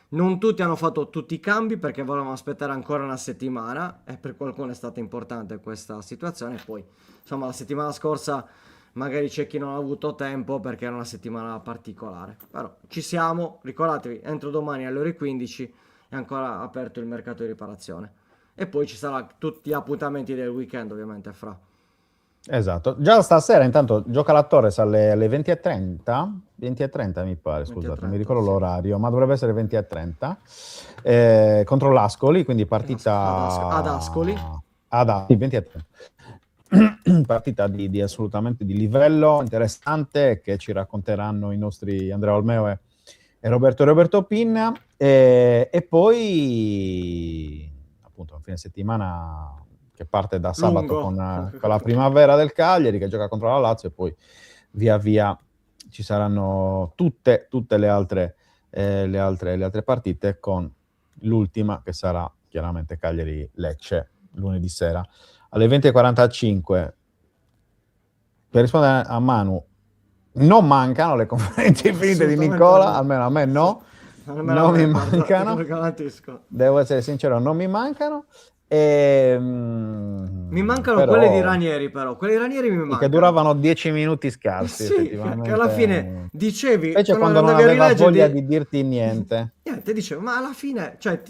non tutti hanno fatto tutti i cambi perché volevano aspettare ancora una settimana e per qualcuno è stata importante questa situazione. Poi, insomma, la settimana scorsa magari c'è chi non ha avuto tempo perché era una settimana particolare. Però ci siamo, ricordatevi, entro domani alle ore 15 è ancora aperto il mercato di riparazione. E poi ci saranno tutti gli appuntamenti del weekend, ovviamente, fra. Esatto. Già stasera intanto gioca la Torres alle 20:30, 20:30 mi pare, scusate, non mi ricordo sì. l'orario, ma dovrebbe essere 20:30, contro l'Ascoli, quindi partita... Ad Ascoli. Sì, 20:30. Partita di assolutamente di livello interessante che ci racconteranno i nostri Andrea Olmeo e Roberto Pinna, e poi appunto un fine settimana che parte da sabato Lungo. con la Primavera del Cagliari che gioca contro la Lazio, e poi via via ci saranno tutte le altre partite, con l'ultima che sarà chiaramente Cagliari-Lecce lunedì sera alle 20:45. Per rispondere a Manu, non mancano le conferenze finite di Assolutamente Nicola, no. almeno a me no, Non mi mancano, Lo garantisco. devo essere sincero, non mi mancano. Mi Mi mancano quelle di Ranieri, però. Quelle di Ranieri mi mancano. che duravano 10 minuti scarsi, Sì, effettivamente. che alla fine dicevi, Specie quando non andavi a aveva rileggere, voglia di dirti niente. niente, dicevo, ma alla fine, cioè,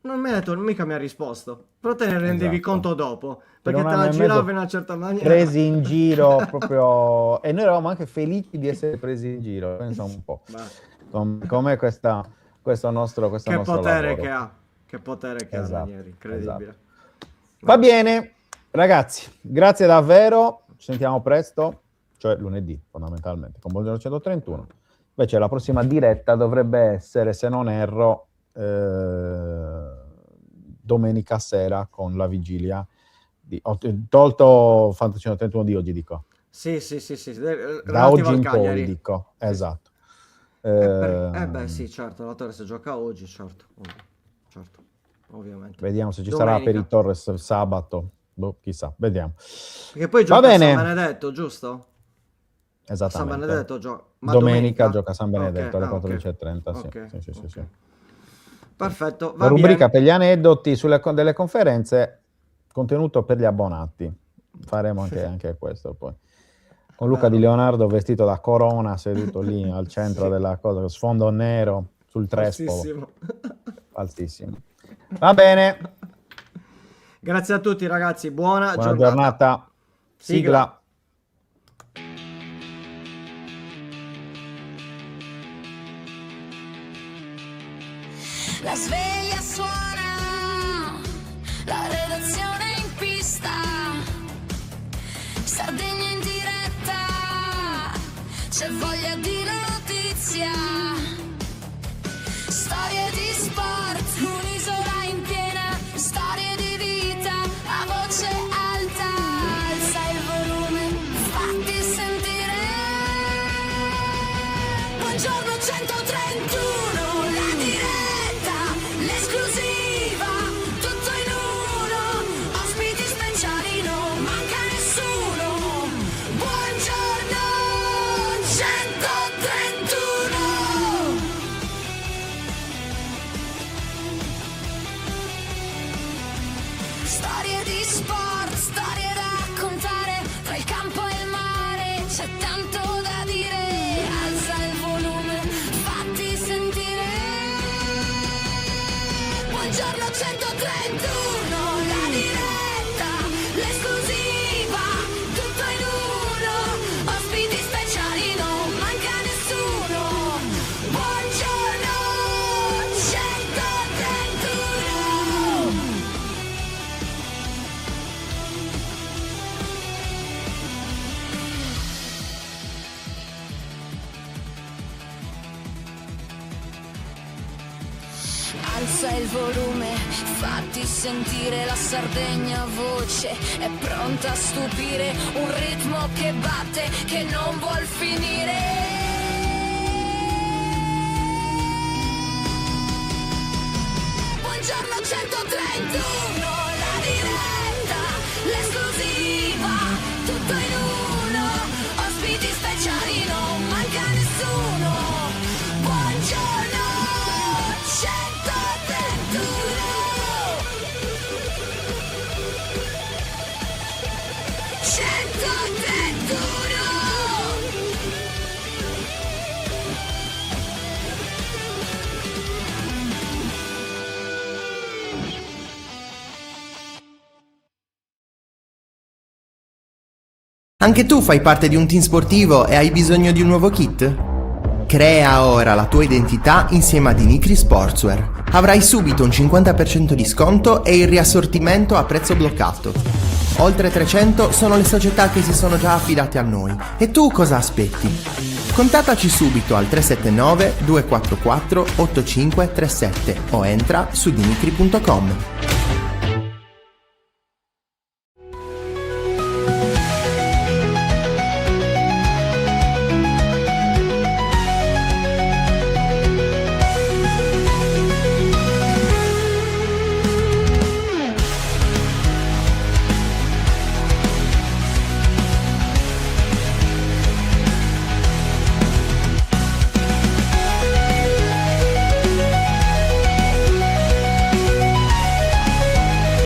non mi ha detto, mica mi ha risposto. Però te ne rendevi Esatto. conto dopo, Per perché un te anno la e mezzo giravi in una certa maniera. presi in giro proprio, e noi eravamo anche felici di essere presi in giro, pensa un po'. Beh, Com'è questo nostro che nostro potere lavoro. che ha. Che potere che Esatto, ha Ranieri, incredibile. Va bene, ragazzi, grazie davvero, ci sentiamo presto, cioè lunedì fondamentalmente, con Buongiorno 131. Invece la prossima diretta dovrebbe essere, se non erro, domenica sera con la vigilia, tolto Fanta 131 di oggi, dico. Sì. Da Relativo oggi al in Cagliari. poi, dico, esatto. Beh, sì, certo, la Torres gioca oggi, certo, ovviamente. Vediamo se ci sarà per i Torres sabato, chissà, vediamo. Perché poi Va gioca bene. San Benedetto, giusto? San Esattamente. Benedetto gioca. Ma Domenica gioca San Benedetto alle Ok, 14:30. Sì. ok, Sì. ok. Perfetto, La va rubrica bene. per gli aneddoti delle conferenze, contenuto per gli abbonati. Faremo anche questo poi. Con Luca Di Leonardo vestito da Corona, seduto lì al centro della cosa, sfondo nero sul trespolo. Falsissimo. Altissimo. Va bene, Grazie a tutti ragazzi, buona buona giornata. Sigla. La sveglia suona, la redazione in pista, Sardegna in diretta, c'è voglia di notizia, storie di sport, un'isola in piena, storie di vita, a voce alta, alza il volume, fatti sentire. Buongiorno 131, la diretta, l'esclusiva, tutto in uno, ospiti speciali, non manca nessuno. Buongiorno 131. Storie di sport, storie da raccontare, tra il campo e il mare c'è tanto da dire. Alza il volume, fatti sentire. Buongiorno 131, la diretta, l'esclusiva, tutto in uno, ospiti speciali, non manca nessuno. Buongiorno alza il volume, fatti sentire la Sardegna voce, è pronta a stupire, un ritmo che batte, che non vuol finire. Buongiorno 131, la diretta, l'esclusiva, tutto in uno, ospiti speciali, non manca nessuno. Buongiorno 131, 131. Anche tu fai parte di un team sportivo e hai bisogno di un nuovo kit? Crea ora la tua identità insieme a Dinicri Sportswear. Avrai subito un 50% di sconto e il riassortimento a prezzo bloccato. Oltre 300 sono le società che si sono già affidate a noi. E tu cosa aspetti? Contattaci subito al 379 244 8537 o entra su dinicri.com.